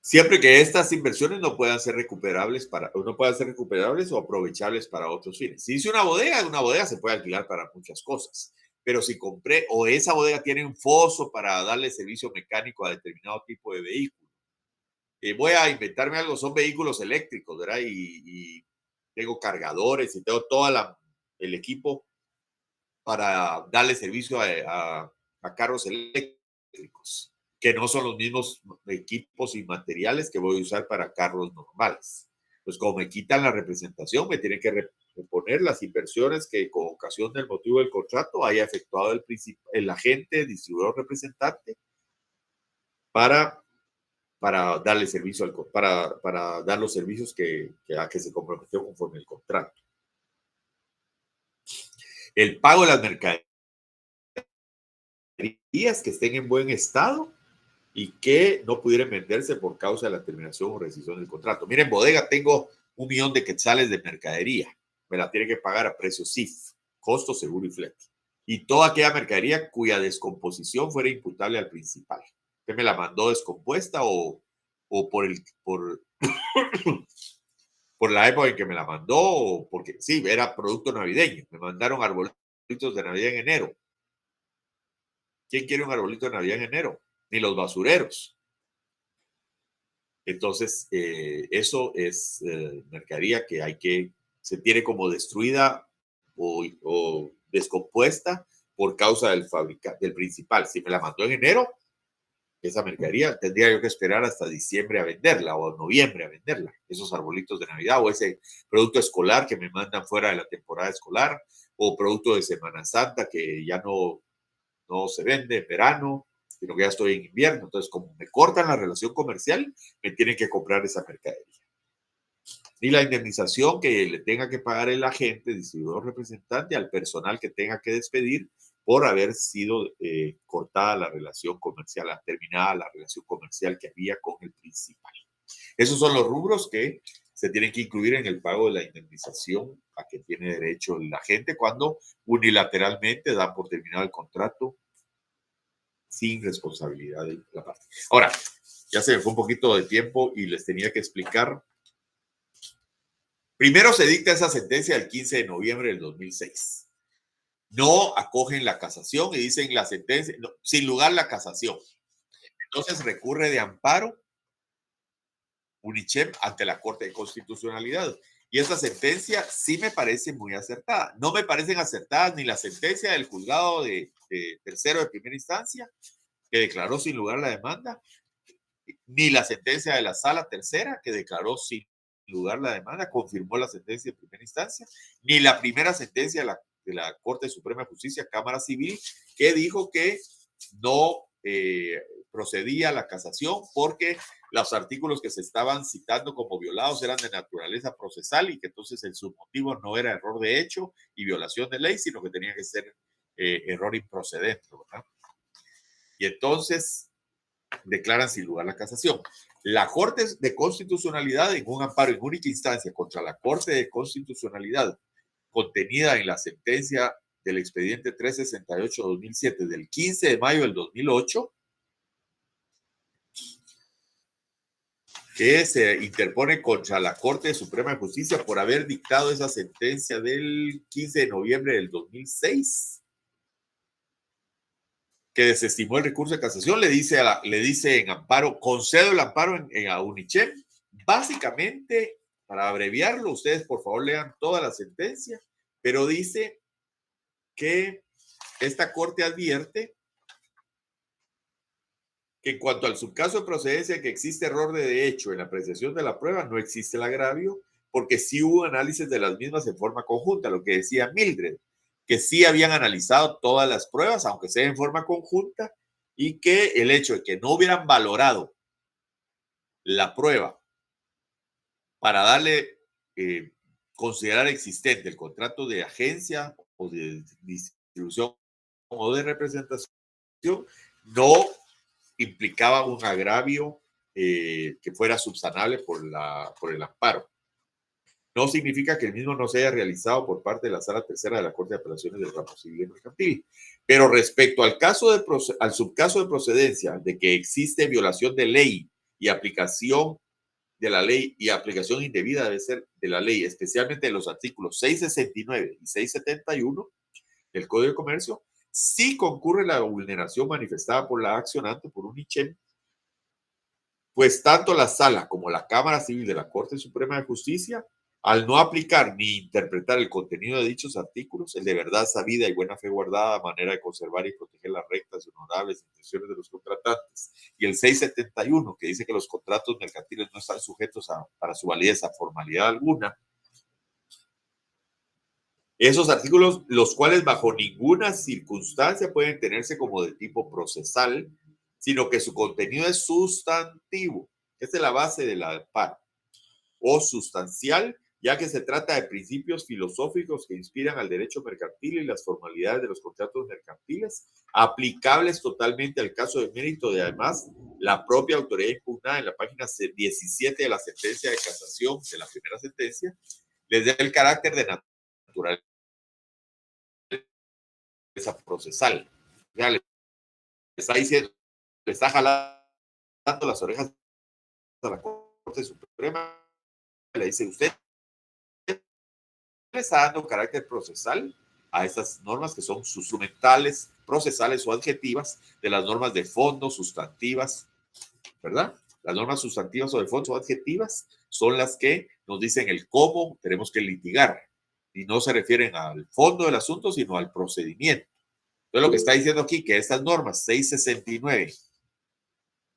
Speaker 1: Siempre que estas inversiones no puedan ser recuperables o aprovechables para otros fines. Si hice una bodega se puede alquilar para muchas cosas. Pero si compré, o esa bodega tiene un foso para darle servicio mecánico a determinado tipo de vehículo. Voy a inventarme algo, son vehículos eléctricos, ¿verdad? Y tengo cargadores y tengo todo el equipo para darle servicio a carros eléctricos, que no son los mismos equipos y materiales que voy a usar para carros normales. Pues como me quitan la representación, me tienen que reponer las inversiones que con ocasión del motivo del contrato haya efectuado el agente, distribuidor, representante para darle servicio para dar los servicios a que se comprometió conforme el contrato. El pago de las mercaderías que estén en buen estado y que no pudieran venderse por causa de la terminación o rescisión del contrato. Miren, bodega, tengo 1 millón de quetzales de mercadería. Me la tiene que pagar a precio CIF, costo, seguro y flete. Y toda aquella mercadería cuya descomposición fuera imputable al principal. ¿Usted me la mandó descompuesta o por la época en que me la mandó? O porque sí, era producto navideño. Me mandaron arbolitos de Navidad en enero. ¿Quién quiere un arbolito de Navidad en enero? Ni los basureros. Entonces, eso es mercadería que se tiene como destruida o descompuesta por causa del principal. Si me la mandó en enero, esa mercadería tendría yo que esperar hasta diciembre a venderla o noviembre a venderla. Esos arbolitos de Navidad o ese producto escolar que me mandan fuera de la temporada escolar o producto de Semana Santa que ya no se vende en verano, sino que ya estoy en invierno. Entonces, como me cortan la relación comercial, me tienen que comprar esa mercadería. Y la indemnización que le tenga que pagar el agente, distribuidor, representante al personal que tenga que despedir por haber sido cortada la relación comercial, terminada la relación comercial que había con el principal. Esos son los rubros que se tienen que incluir en el pago de la indemnización a que tiene derecho la gente cuando unilateralmente dan por terminado el contrato sin responsabilidad de la parte. Ahora, ya se me fue un poquito de tiempo y les tenía que explicar. Primero se dicta esa sentencia del 15 de noviembre del 2006. No acogen la casación y dicen la sentencia, no, sin lugar la casación. Entonces recurre de amparo Unichem ante la Corte de Constitucionalidad. Y esa sentencia sí me parece muy acertada. No me parecen acertadas ni la sentencia del juzgado de tercero de primera instancia, que declaró sin lugar la demanda, ni la sentencia de la sala tercera, que declaró sin lugar la demanda, confirmó la sentencia de primera instancia, ni la primera sentencia de la Corte Suprema de Justicia, Cámara Civil, que dijo que no procedía a la casación porque los artículos que se estaban citando como violados eran de naturaleza procesal y que entonces el submotivo no era error de hecho y violación de ley, sino que tenía que ser error improcedente, ¿verdad? Y entonces declaran sin lugar la casación. La Corte de Constitucionalidad, en un amparo en única instancia contra la Corte de Constitucionalidad, contenida en la sentencia del expediente 368-2007 del 15 de mayo del 2008, que se interpone contra la Corte Suprema de Justicia por haber dictado esa sentencia del 15 de noviembre del 2006, que desestimó el recurso de casación, le dice en amparo, concedo el amparo a Unichem. Básicamente, para abreviarlo, ustedes por favor lean toda la sentencia, pero dice que esta corte advierte que en cuanto al subcaso de procedencia que existe error de hecho en la apreciación de la prueba, no existe el agravio, porque sí hubo análisis de las mismas en forma conjunta, lo que decía Mildred, que sí habían analizado todas las pruebas, aunque sea en forma conjunta, y que el hecho de que no hubieran valorado la prueba para darle, considerar existente el contrato de agencia o de distribución o de representación, no implicaba un agravio que fuera subsanable por el amparo. No significa que el mismo no se haya realizado por parte de la Sala Tercera de la Corte de Apelaciones del Ramo Civil y Mercantil. Pero respecto al subcaso de procedencia de que existe violación de ley y aplicación de la ley y aplicación indebida debe ser de la ley, especialmente de los artículos 669 y 671 del Código de Comercio, sí concurre la vulneración manifestada por la accionante por Unichem, pues tanto la Sala como la Cámara Civil de la Corte Suprema de Justicia, al no aplicar ni interpretar el contenido de dichos artículos, el de verdad sabida y buena fe guardada a manera de conservar y proteger las rectas y honorables intenciones de los contratantes, y el 671, que dice que los contratos mercantiles no están sujetos para su validez a formalidad alguna, esos artículos, los cuales bajo ninguna circunstancia pueden tenerse como de tipo procesal, sino que su contenido es sustantivo. Esta es la base de la amparo. O sustancial, ya que se trata de principios filosóficos que inspiran al derecho mercantil y las formalidades de los contratos mercantiles, aplicables totalmente al caso de mérito de además la propia autoridad impugnada en la página 17 de la sentencia de casación, de la primera sentencia, les da el carácter de naturaleza procesal. Ya le está diciendo, le está jalando las orejas a la Corte Suprema, le dice usted le está dando carácter procesal a estas normas que son instrumentales, procesales o adjetivas de las normas de fondo, sustantivas, ¿verdad? Las normas sustantivas o de fondo o adjetivas son las que nos dicen el cómo tenemos que litigar y no se refieren al fondo del asunto, sino al procedimiento. Entonces, lo que está diciendo aquí, que estas normas 669,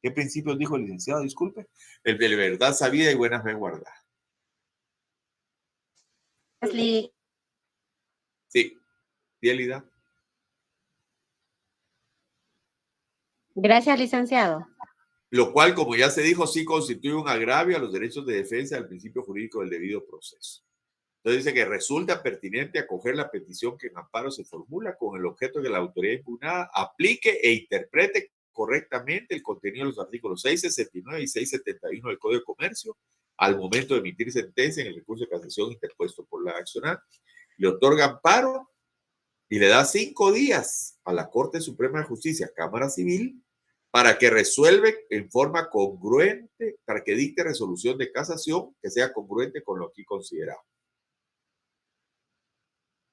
Speaker 1: ¿qué principios dijo el licenciado? Disculpe. El de verdad sabida y buena fe guardada.
Speaker 4: Leslie.
Speaker 1: Sí, fidelidad.
Speaker 4: Gracias, licenciado.
Speaker 1: Lo cual, como ya se dijo, sí constituye un agravio a los derechos de defensa del principio jurídico del debido proceso. Entonces dice que resulta pertinente acoger la petición que en amparo se formula con el objeto de que la autoridad impugnada aplique e interprete correctamente el contenido de los artículos 669 y 671 del Código de Comercio al momento de emitir sentencia en el recurso de casación interpuesto por la accionante. Le otorga amparo y le da 5 días a la Corte Suprema de Justicia, Cámara Civil, para que resuelve en forma congruente, para que dicte resolución de casación que sea congruente con lo aquí considerado.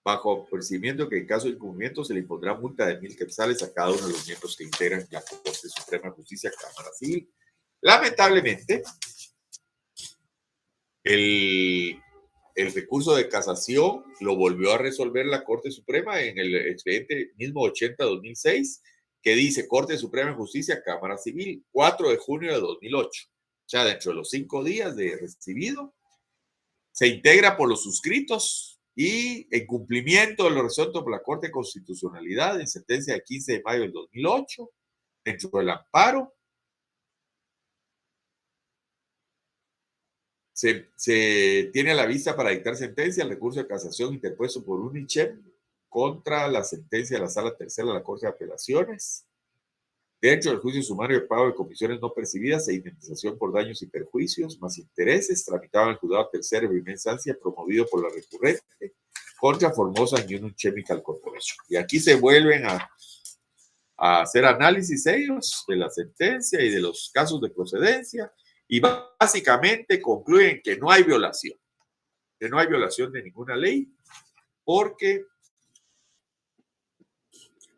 Speaker 1: Bajo procedimiento que en caso de incumplimiento se le impondrá multa de 1,000 quetzales a cada uno de los miembros que integran la Corte Suprema de Justicia, Cámara Civil. Lamentablemente, el recurso de casación lo volvió a resolver la Corte Suprema en el expediente mismo 80-2006, que dice Corte Suprema de Justicia, Cámara Civil, 4 de junio de 2008. O sea, dentro de los 5 días de recibido, se integra por los suscritos y en cumplimiento de lo resuelto por la Corte de Constitucionalidad en sentencia de 15 de mayo del 2008, dentro del amparo, se tiene a la vista para dictar sentencia el recurso de casación interpuesto por UNICHEM contra la sentencia de la Sala Tercera de la Corte de Apelaciones, dentro del juicio sumario de pago de comisiones no percibidas e indemnización por daños y perjuicios, más intereses, tramitado en el juzgado tercero de primera instancia, promovido por la recurrente, contra Formosa Union Chemical Corporation. Y aquí se vuelven a hacer análisis ellos de la sentencia y de los casos de procedencia, y básicamente concluyen que no hay violación de ninguna ley, porque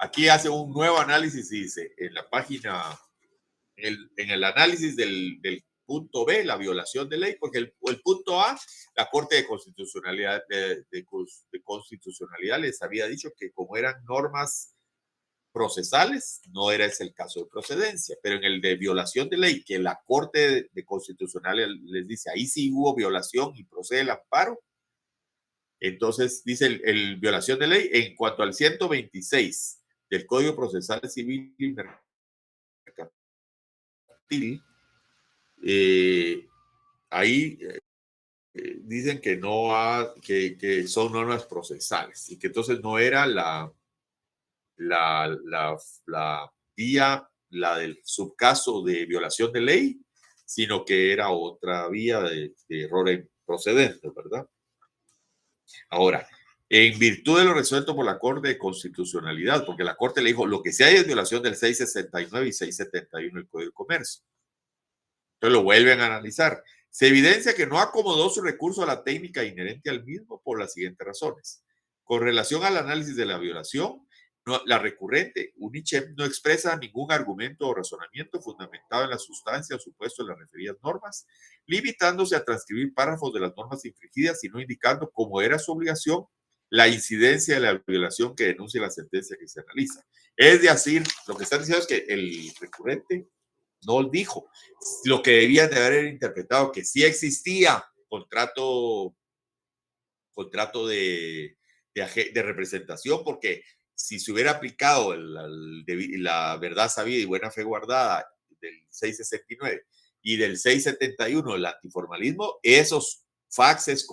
Speaker 1: aquí hace un nuevo análisis y dice en la página, en el análisis del punto B, la violación de ley, porque el punto A, la Corte de Constitucionalidad, de Constitucionalidad les había dicho que como eran normas procesales, no era ese el caso de procedencia, pero en el de violación de ley, que la Corte de Constitucionalidad les dice, ahí sí hubo violación y procede el amparo. Entonces, dice el violación de ley en cuanto al 126 del Código Procesal Civil y Mercantil, ahí dicen que no que son normas procesales y que entonces no era la vía, la del subcaso de violación de ley, sino que era otra vía de error en procedente, ¿verdad? Ahora, en virtud de lo resuelto por la Corte de Constitucionalidad, porque la Corte le dijo, lo que sí hay es violación del 669 y 671 del Código de Comercio. Entonces lo vuelven a analizar. Se evidencia que no acomodó su recurso a la técnica inherente al mismo por las siguientes razones. Con relación al análisis de la violación, la recurrente, UNICHEM, no expresa ningún argumento o razonamiento fundamentado en la sustancia o supuesto de las referidas normas, limitándose a transcribir párrafos de las normas infringidas y no indicando, como era su obligación, la incidencia de la violación que denuncia la sentencia que se analiza. Es decir, lo que están diciendo es que el recurrente no dijo lo que debían de haber interpretado, que sí existía contrato de representación, porque si se hubiera aplicado la verdad sabida y buena fe guardada del 669 y del 671, el antiformalismo, esos faxes,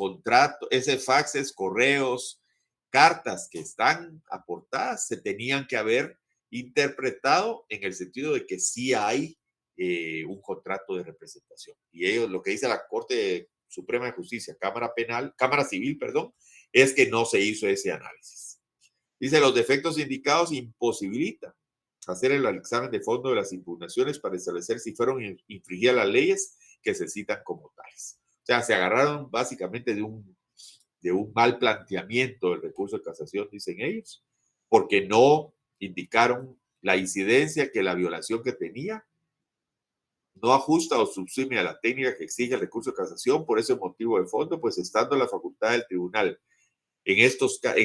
Speaker 1: correos, cartas que están aportadas se tenían que haber interpretado en el sentido de que sí hay un contrato de representación. Y ellos, lo que dice la Corte Suprema de Justicia, Cámara Civil, perdón, es que no se hizo ese análisis. Dice, los defectos indicados imposibilitan hacer el examen de fondo de las impugnaciones para establecer si fueron infringidas las leyes que se citan como tales. O sea, se agarraron básicamente de un mal planteamiento del recurso de casación, dicen ellos, porque no indicaron la incidencia que la violación que tenía no ajusta o subsume a la técnica que exige el recurso de casación. Por ese motivo de fondo, pues estando la facultad del tribunal en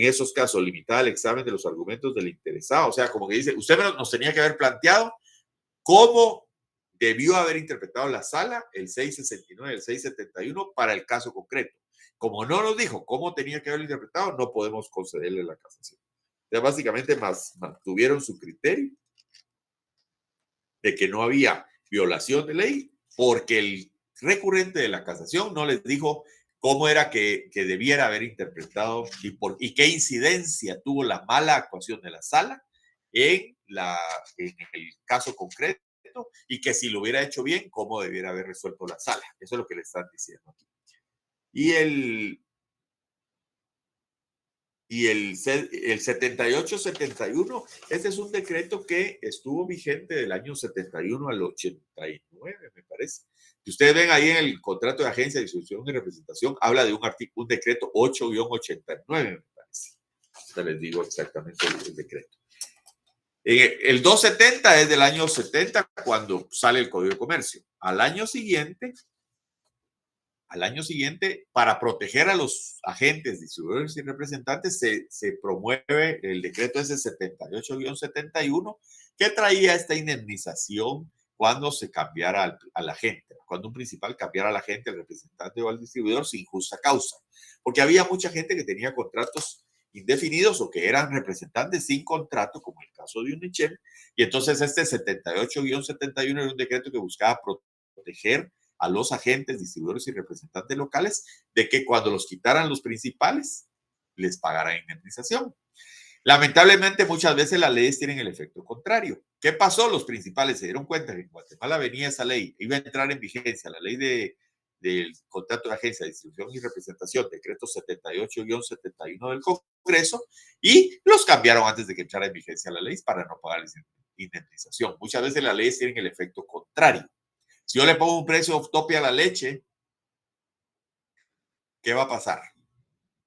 Speaker 1: esos casos limitada al examen de los argumentos del interesado, o sea, como que dice, usted nos tenía que haber planteado cómo debió haber interpretado la sala el 669 y el 671 para el caso concreto. Como no nos dijo cómo tenía que haberlo interpretado, no podemos concederle la casación. O sea, básicamente mantuvieron su criterio de que no había violación de ley porque el recurrente de la casación no les dijo cómo era que debiera haber interpretado y qué incidencia tuvo la mala actuación de la sala en el caso concreto decreto y que si lo hubiera hecho bien, cómo debiera haber resuelto la sala. Eso es lo que le están diciendo aquí. Y el 78-71, este es un decreto que estuvo vigente del año 71 al 89, me parece. Si ustedes ven ahí en el contrato de agencia de distribución y representación, habla de un decreto 8-89, me parece. Ya les digo exactamente el decreto. El 270 es del año 70 cuando sale el Código de Comercio. Al año siguiente, para proteger a los agentes, distribuidores y representantes, se promueve el decreto ese 78-71 que traía esta indemnización cuando se cambiara al agente, cuando un principal cambiara al agente, al representante o al distribuidor sin justa causa. Porque había mucha gente que tenía contratos indefinidos o que eran representantes sin contrato, como el caso de Unichem, y entonces este 78-71 era un decreto que buscaba proteger a los agentes, distribuidores y representantes locales de que cuando los quitaran los principales, les pagaran indemnización. Lamentablemente, muchas veces las leyes tienen el efecto contrario. ¿Qué pasó? Los principales se dieron cuenta que en Guatemala venía esa ley, iba a entrar en vigencia la ley del contrato de agencia de distribución y representación, decreto 78-71 del Congreso, y los cambiaron antes de que entrara en vigencia la ley para no pagarles indemnización. Muchas veces las leyes tienen el efecto contrario. Si yo le pongo un precio tope a la leche, ¿qué va a pasar?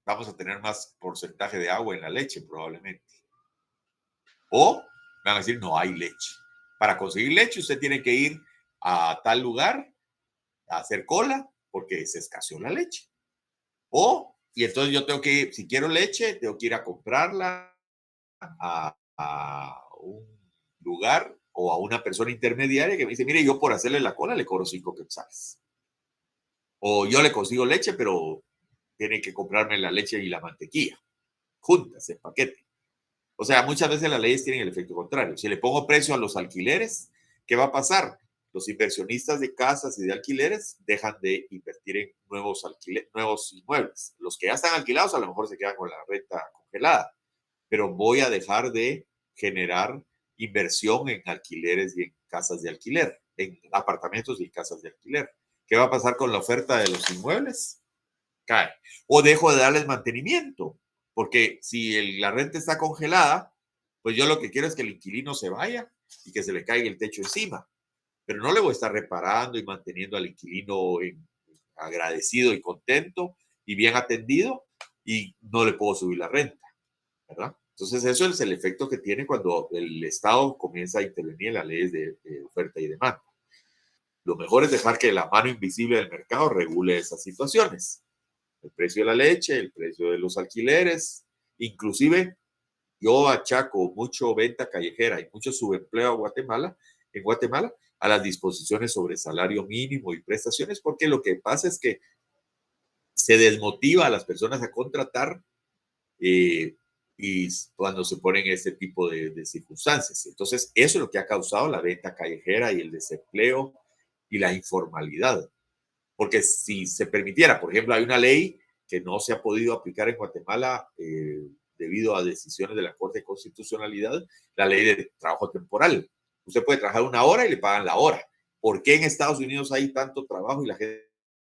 Speaker 1: Vamos a tener más porcentaje de agua en la leche, probablemente. O me van a decir, no hay leche. Para conseguir leche, usted tiene que ir a tal lugar a hacer cola porque se escaseó la leche. Y entonces yo tengo que ir, si quiero leche, tengo que ir a comprarla a un lugar o a una persona intermediaria que me dice, mire, yo por hacerle la cola le cobro 5 quetzales. O yo le consigo leche, pero tiene que comprarme la leche y la mantequilla juntas, en paquete. O sea, muchas veces las leyes tienen el efecto contrario. Si le pongo precio a los alquileres, ¿qué va a pasar? Los inversionistas de casas y de alquileres dejan de invertir en nuevos inmuebles. Los que ya están alquilados a lo mejor se quedan con la renta congelada, pero voy a dejar de generar inversión en alquileres y en casas de alquiler, en apartamentos y casas de alquiler. ¿Qué va a pasar con la oferta de los inmuebles? Cae. O dejo de darles mantenimiento, porque si la renta está congelada, pues yo lo que quiero es que el inquilino se vaya y que se le caiga el techo encima. Pero no le voy a estar reparando y manteniendo al inquilino agradecido y contento y bien atendido y no le puedo subir la renta, ¿verdad? Entonces eso es el efecto que tiene cuando el Estado comienza a intervenir en las leyes de oferta y demanda. Lo mejor es dejar que la mano invisible del mercado regule esas situaciones. El precio de la leche, el precio de los alquileres, inclusive yo achaco mucho venta callejera y mucho subempleo en Guatemala a las disposiciones sobre salario mínimo y prestaciones, porque lo que pasa es que se desmotiva a las personas a contratar y cuando se ponen este tipo de circunstancias. Entonces, eso es lo que ha causado la venta callejera y el desempleo y la informalidad. Porque si se permitiera, por ejemplo, hay una ley que no se ha podido aplicar en Guatemala debido a decisiones de la Corte de Constitucionalidad, la ley de trabajo temporal. Usted puede trabajar 1 hora y le pagan la hora. ¿Por qué en Estados Unidos hay tanto trabajo y la gente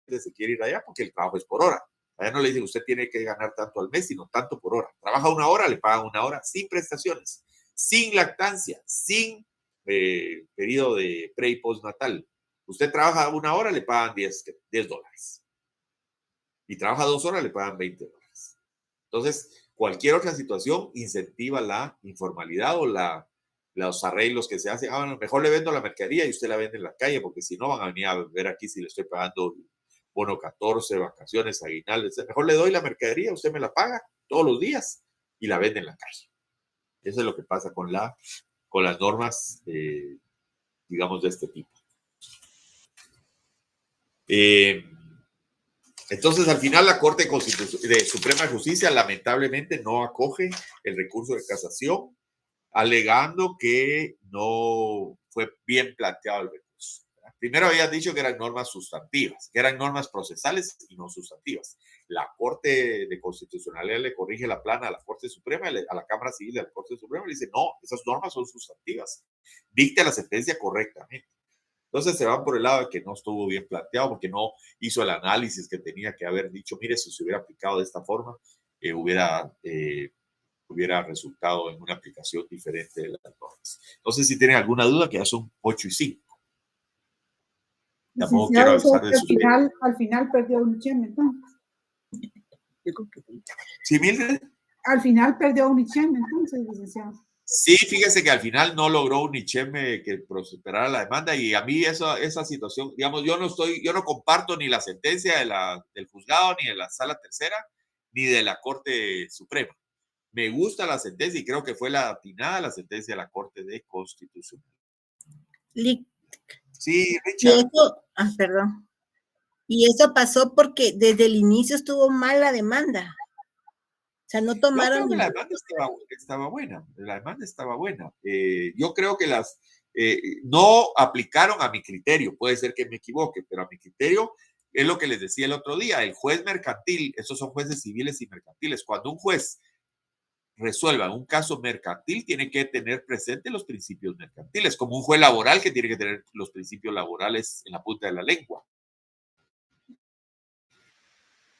Speaker 1: se quiere ir allá? Porque el trabajo es por hora. Allá no le dicen usted tiene que ganar tanto al mes, sino tanto por hora. Trabaja 1 hora, le pagan 1 hora sin prestaciones, sin lactancia, sin periodo de pre y postnatal. Usted trabaja 1 hora, le pagan $10. Y trabaja 2 horas, le pagan $20. Entonces, cualquier otra situación incentiva la informalidad o los arreglos que se hacen. Bueno, mejor le vendo la mercadería y usted la vende en la calle, porque si no van a venir a ver aquí si le estoy pagando bono 14, vacaciones, aguinaldos. Mejor le doy la mercadería, usted me la paga todos los días y la vende en la calle. Eso es lo que pasa con las normas, digamos, de este tipo. Entonces, al final, la Corte de Suprema Justicia lamentablemente no acoge el recurso de casación, alegando que no fue bien planteado el recurso. Primero habían dicho que eran normas sustantivas, que eran normas procesales y no sustantivas. la Corte de Constitucionalidad le corrige la plana a la Corte Suprema, a la Cámara Civil de la Corte Suprema, le dice, no, esas normas son sustantivas. Dicte la sentencia correctamente. Entonces se van por el lado de que no estuvo bien planteado, porque no hizo el análisis que tenía que haber dicho, mire, si se hubiera aplicado de esta forma, hubiera resultado en una aplicación diferente de las normas. Entonces, si tienen alguna duda, que ya son 8 y 5. Tampoco quiero avisar de sus...
Speaker 3: Al final perdió Unichem, entonces.
Speaker 1: ¿Sí, Mildred?
Speaker 3: Al final perdió Unichem, entonces, licenciado.
Speaker 1: Sí, fíjese que al final no logró Unichem que prosperara la demanda, y a mí esa situación, digamos, yo no comparto ni la sentencia del juzgado, ni de la Sala Tercera, ni de la Corte Suprema. Me gusta la sentencia y creo que fue la atinada la sentencia de la Corte de Constitución. Sí, Richard.
Speaker 5: Perdón. Y eso pasó porque desde el inicio estuvo mal la demanda. O sea, no tomaron...
Speaker 1: Yo creo que la demanda estaba buena. La demanda estaba buena. Yo creo que no aplicaron a mi criterio. Puede ser que me equivoque, pero a mi criterio es lo que les decía el otro día. El juez mercantil, esos son jueces civiles y mercantiles. Cuando un juez resuelva un caso mercantil, tiene que tener presente los principios mercantiles, como un juez laboral que tiene que tener los principios laborales en la punta de la lengua.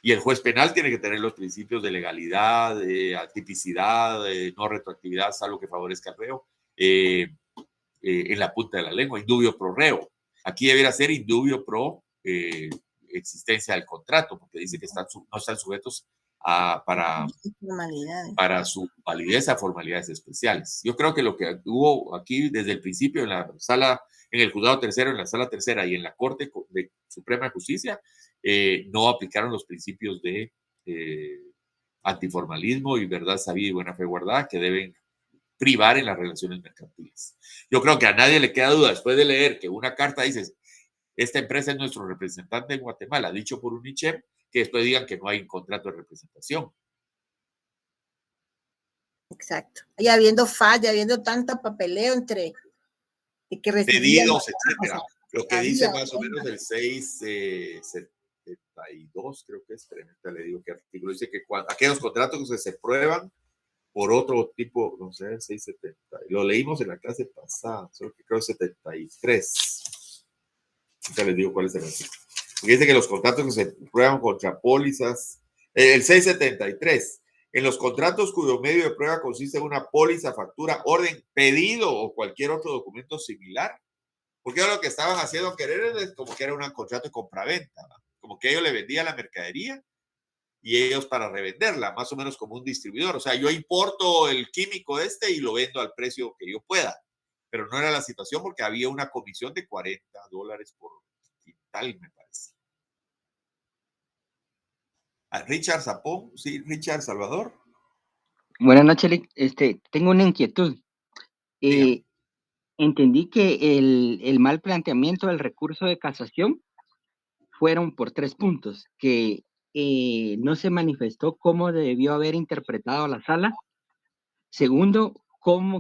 Speaker 1: Y el juez penal tiene que tener los principios de legalidad, de tipicidad, de no retroactividad, salvo que favorezca el reo, en la punta de la lengua, indubio pro reo. Aquí debería ser indubio pro existencia del contrato, porque dice que no están sujetos para su validez a formalidades especiales. Yo creo que lo que hubo aquí desde el principio en el juzgado tercero, en la Sala Tercera y en la Corte Suprema de Justicia, no aplicaron los principios de antiformalismo y verdad sabida y buena fe guardada que deben privar en las relaciones mercantiles. Yo creo que a nadie le queda duda, después de leer que una carta dice, esta empresa es nuestro representante en Guatemala, dicho por Unichem, que después digan que no hay un contrato de representación.
Speaker 5: Exacto. Y habiendo falla, habiendo tanta papeleo entre que
Speaker 1: pedidos, etcétera. Lo que dice más o menos el 672, creo que es, le digo que artículo dice que aquellos contratos que se prueban por otro tipo, no sé, 670. Lo leímos en la clase pasada, solo que creo 73. Ya les digo cuál es el artículo. Porque dice que los contratos que se prueban contra pólizas, el 673, en los contratos cuyo medio de prueba consiste en una póliza, factura, orden, pedido o cualquier otro documento similar. Porque lo que estaban haciendo querer es como que era un contrato de compraventa, ¿no? Como que ellos le vendían la mercadería y ellos para revenderla, más o menos como un distribuidor. O sea, yo importo el químico y lo vendo al precio que yo pueda. Pero no era la situación porque había una comisión de $40 por quintal, me parece. Richard Zapón, sí, Richard Salvador.
Speaker 2: Buenas noches, tengo una inquietud. Entendí que el mal planteamiento del recurso de casación fueron por 3 puntos, que no se manifestó cómo debió haber interpretado la sala. Segundo,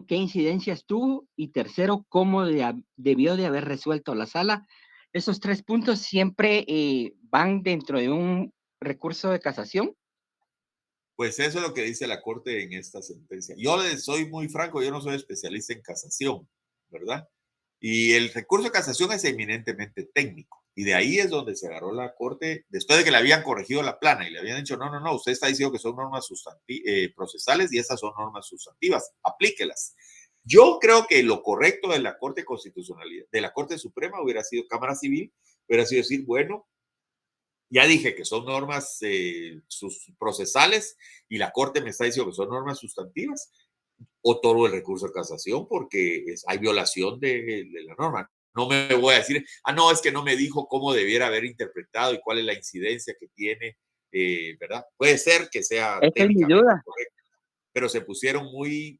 Speaker 2: qué incidencias tuvo. Y tercero, cómo debió de haber resuelto la sala. Esos 3 puntos siempre van dentro de un recurso de casación.
Speaker 1: Pues eso es lo que dice la Corte en esta sentencia. Yo les soy muy franco, yo no soy especialista en casación, ¿verdad? Y el recurso de casación es eminentemente técnico. Y de ahí es donde se agarró la Corte, después de que le habían corregido la plana y le habían dicho, no, usted está diciendo que son normas procesales y esas son normas sustantivas, aplíquelas. Yo creo que lo correcto de la Corte Constitucionalidad, de la Corte Suprema hubiera sido Cámara Civil, hubiera sido decir, bueno, ya dije que son normas procesales y la Corte me está diciendo que son normas sustantivas. Otorgo el recurso de casación porque hay violación de la norma. No me voy a decir, no, es que no me dijo cómo debiera haber interpretado y cuál es la incidencia que tiene, ¿verdad? Puede ser que sea técnicamente correcto, pero se pusieron muy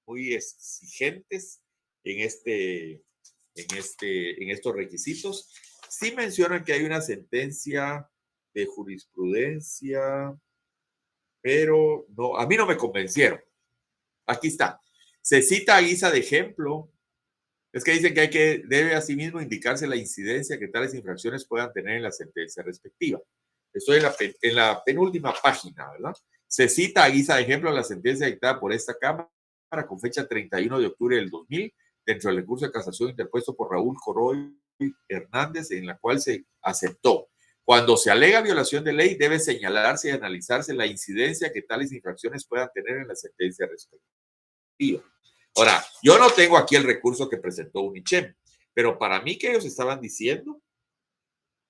Speaker 1: exigentes en estos requisitos. Sí mencionan que hay una sentencia de jurisprudencia, pero no, a mí no me convencieron. Aquí está. Se cita a guisa de ejemplo. Es que dicen que debe asimismo indicarse la incidencia que tales infracciones puedan tener en la sentencia respectiva. Estoy en la penúltima página, ¿verdad? Se cita a guisa de ejemplo la sentencia dictada por esta Cámara con fecha 31 de octubre del 2000 dentro del recurso de casación interpuesto por Raúl Coroy Hernández, en la cual se aceptó. Cuando se alega violación de ley, debe señalarse y analizarse la incidencia que tales infracciones puedan tener en la sentencia respectiva. Ahora, yo no tengo aquí el recurso que presentó Unichem, pero para mí que ellos estaban diciendo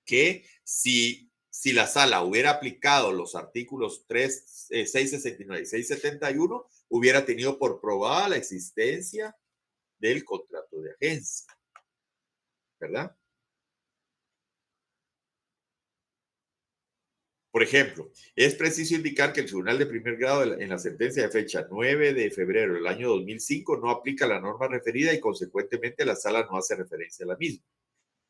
Speaker 1: que si la sala hubiera aplicado los artículos 669 y 671, hubiera tenido por probada la existencia del contrato de agencia, ¿verdad? Por ejemplo, es preciso indicar que el Tribunal de Primer Grado en la sentencia de fecha 9 de febrero del año 2005 no aplica la norma referida y consecuentemente la sala no hace referencia a la misma.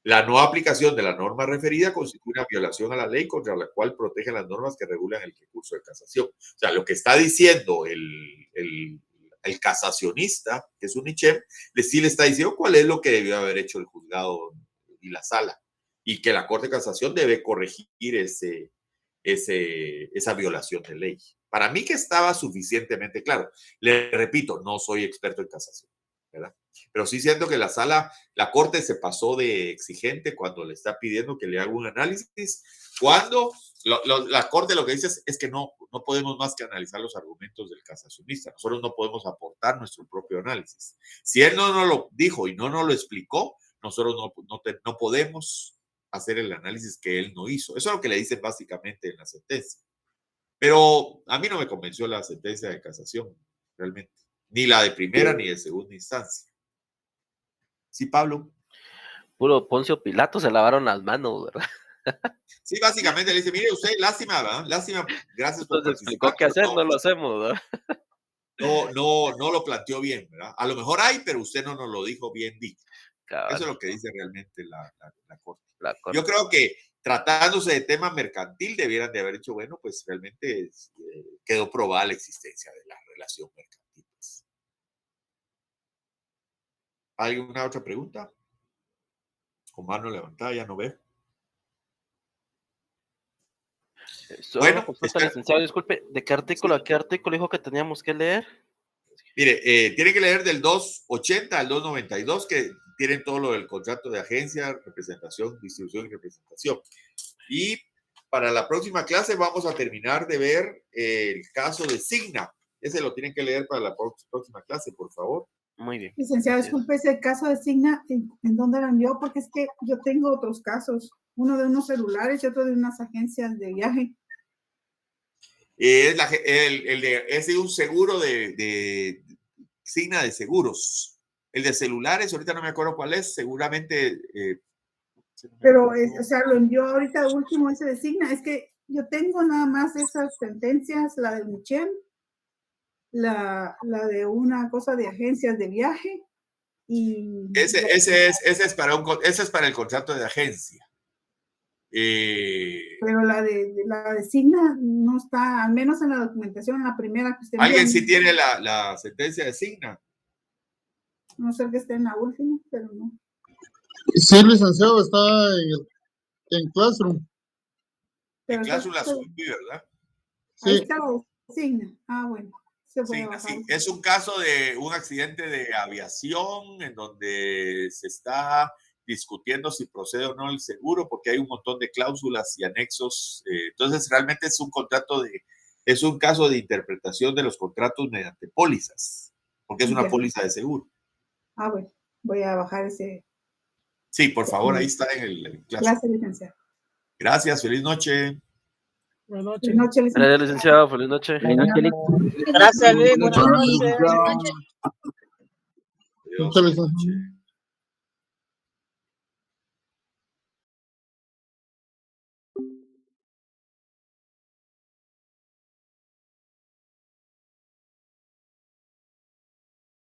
Speaker 1: La no aplicación de la norma referida constituye una violación a la ley contra la cual protegen las normas que regulan el recurso de casación. O sea, lo que está diciendo el casacionista, que es Unichem, sí le está diciendo cuál es lo que debió haber hecho el juzgado y la sala, y que la Corte de Casación debe corregir esa violación de ley. Para mí que estaba suficientemente claro. Le repito, no soy experto en casación, ¿verdad? Pero sí siento que la Corte se pasó de exigente cuando le está pidiendo que le haga un análisis, cuando la Corte lo que dice es que no podemos más que analizar los argumentos del casacionista. Nosotros no podemos aportar nuestro propio análisis. Si él no nos lo dijo y no nos lo explicó, nosotros no podemos hacer el análisis que él no hizo. Eso es lo que le dicen básicamente en la sentencia. Pero a mí no me convenció la sentencia de casación, realmente. Ni la de primera ni de segunda instancia. Sí, Pablo.
Speaker 6: Puro Poncio Pilato se lavaron las manos, ¿verdad?
Speaker 1: Sí, básicamente le dice, mire usted, lástima, ¿verdad? Lástima, gracias por
Speaker 6: Entonces
Speaker 1: participar.
Speaker 6: explicó qué hacer, no lo hacemos, ¿verdad?
Speaker 1: No lo planteó bien, ¿verdad? A lo mejor hay, pero usted no nos lo dijo bien dicho.
Speaker 6: Cabal.
Speaker 1: Eso es lo que dice realmente la Corte.
Speaker 6: La Corte.
Speaker 1: Yo creo que tratándose de tema mercantil debieran de haber dicho, bueno, pues realmente quedó probada la existencia de la relación mercantil. ¿Alguna otra pregunta? Con mano levantada, ya no veo.
Speaker 6: Solo
Speaker 1: Bueno,
Speaker 6: una consulta, licenciado, disculpe, ¿de qué artículo a qué artículo dijo que teníamos que leer?
Speaker 1: Mire, tiene que leer del 280 al 292, que tienen todo lo del contrato de agencia, representación, distribución y representación. Y para la próxima clase vamos a terminar de ver el caso de Signa. Ese lo tienen que leer para la próxima clase, por favor.
Speaker 6: Muy bien.
Speaker 3: Licenciado, disculpe, ese caso de Signa, ¿en dónde lo envió? Porque es que yo tengo otros casos, uno de unos celulares y otro de unas agencias de viaje.
Speaker 1: Es un seguro de Signa de seguros. El de celulares, ahorita no me acuerdo cuál es, seguramente.
Speaker 3: Pero, o sea, lo envió ahorita último ese de Signa. Es que yo tengo nada más esas sentencias, la de Michel, la de una cosa de agencias de viaje y...
Speaker 1: Ese es para el contrato de agencia.
Speaker 3: Pero la de Signa no está, al menos en la documentación, en la primera que usted envió.
Speaker 1: ¿Alguien sí tiene la sentencia de Signa?
Speaker 3: No sé que esté en la última, pero no.
Speaker 7: Sí, licenciado, está en Classroom.
Speaker 1: En Classroom la subí, ¿verdad?
Speaker 3: Ahí
Speaker 7: Sí.
Speaker 3: está la de Signa. Ah, bueno.
Speaker 1: Signa, sí. Es un caso de un accidente de aviación en donde se está discutiendo si procede o no el seguro, porque hay un montón de cláusulas y anexos. Entonces, realmente es un caso de interpretación de los contratos mediante pólizas, porque es una póliza de seguro.
Speaker 3: Ah, bueno, voy a bajar ese.
Speaker 1: Sí, por favor, ahí está en el
Speaker 3: clase, licenciado.
Speaker 1: Gracias, feliz noche.
Speaker 3: Buenas noches.
Speaker 6: Gracias, licenciado, feliz noche.
Speaker 5: Gracias, Luis, buenas noches.
Speaker 1: Adiós, buenas noches.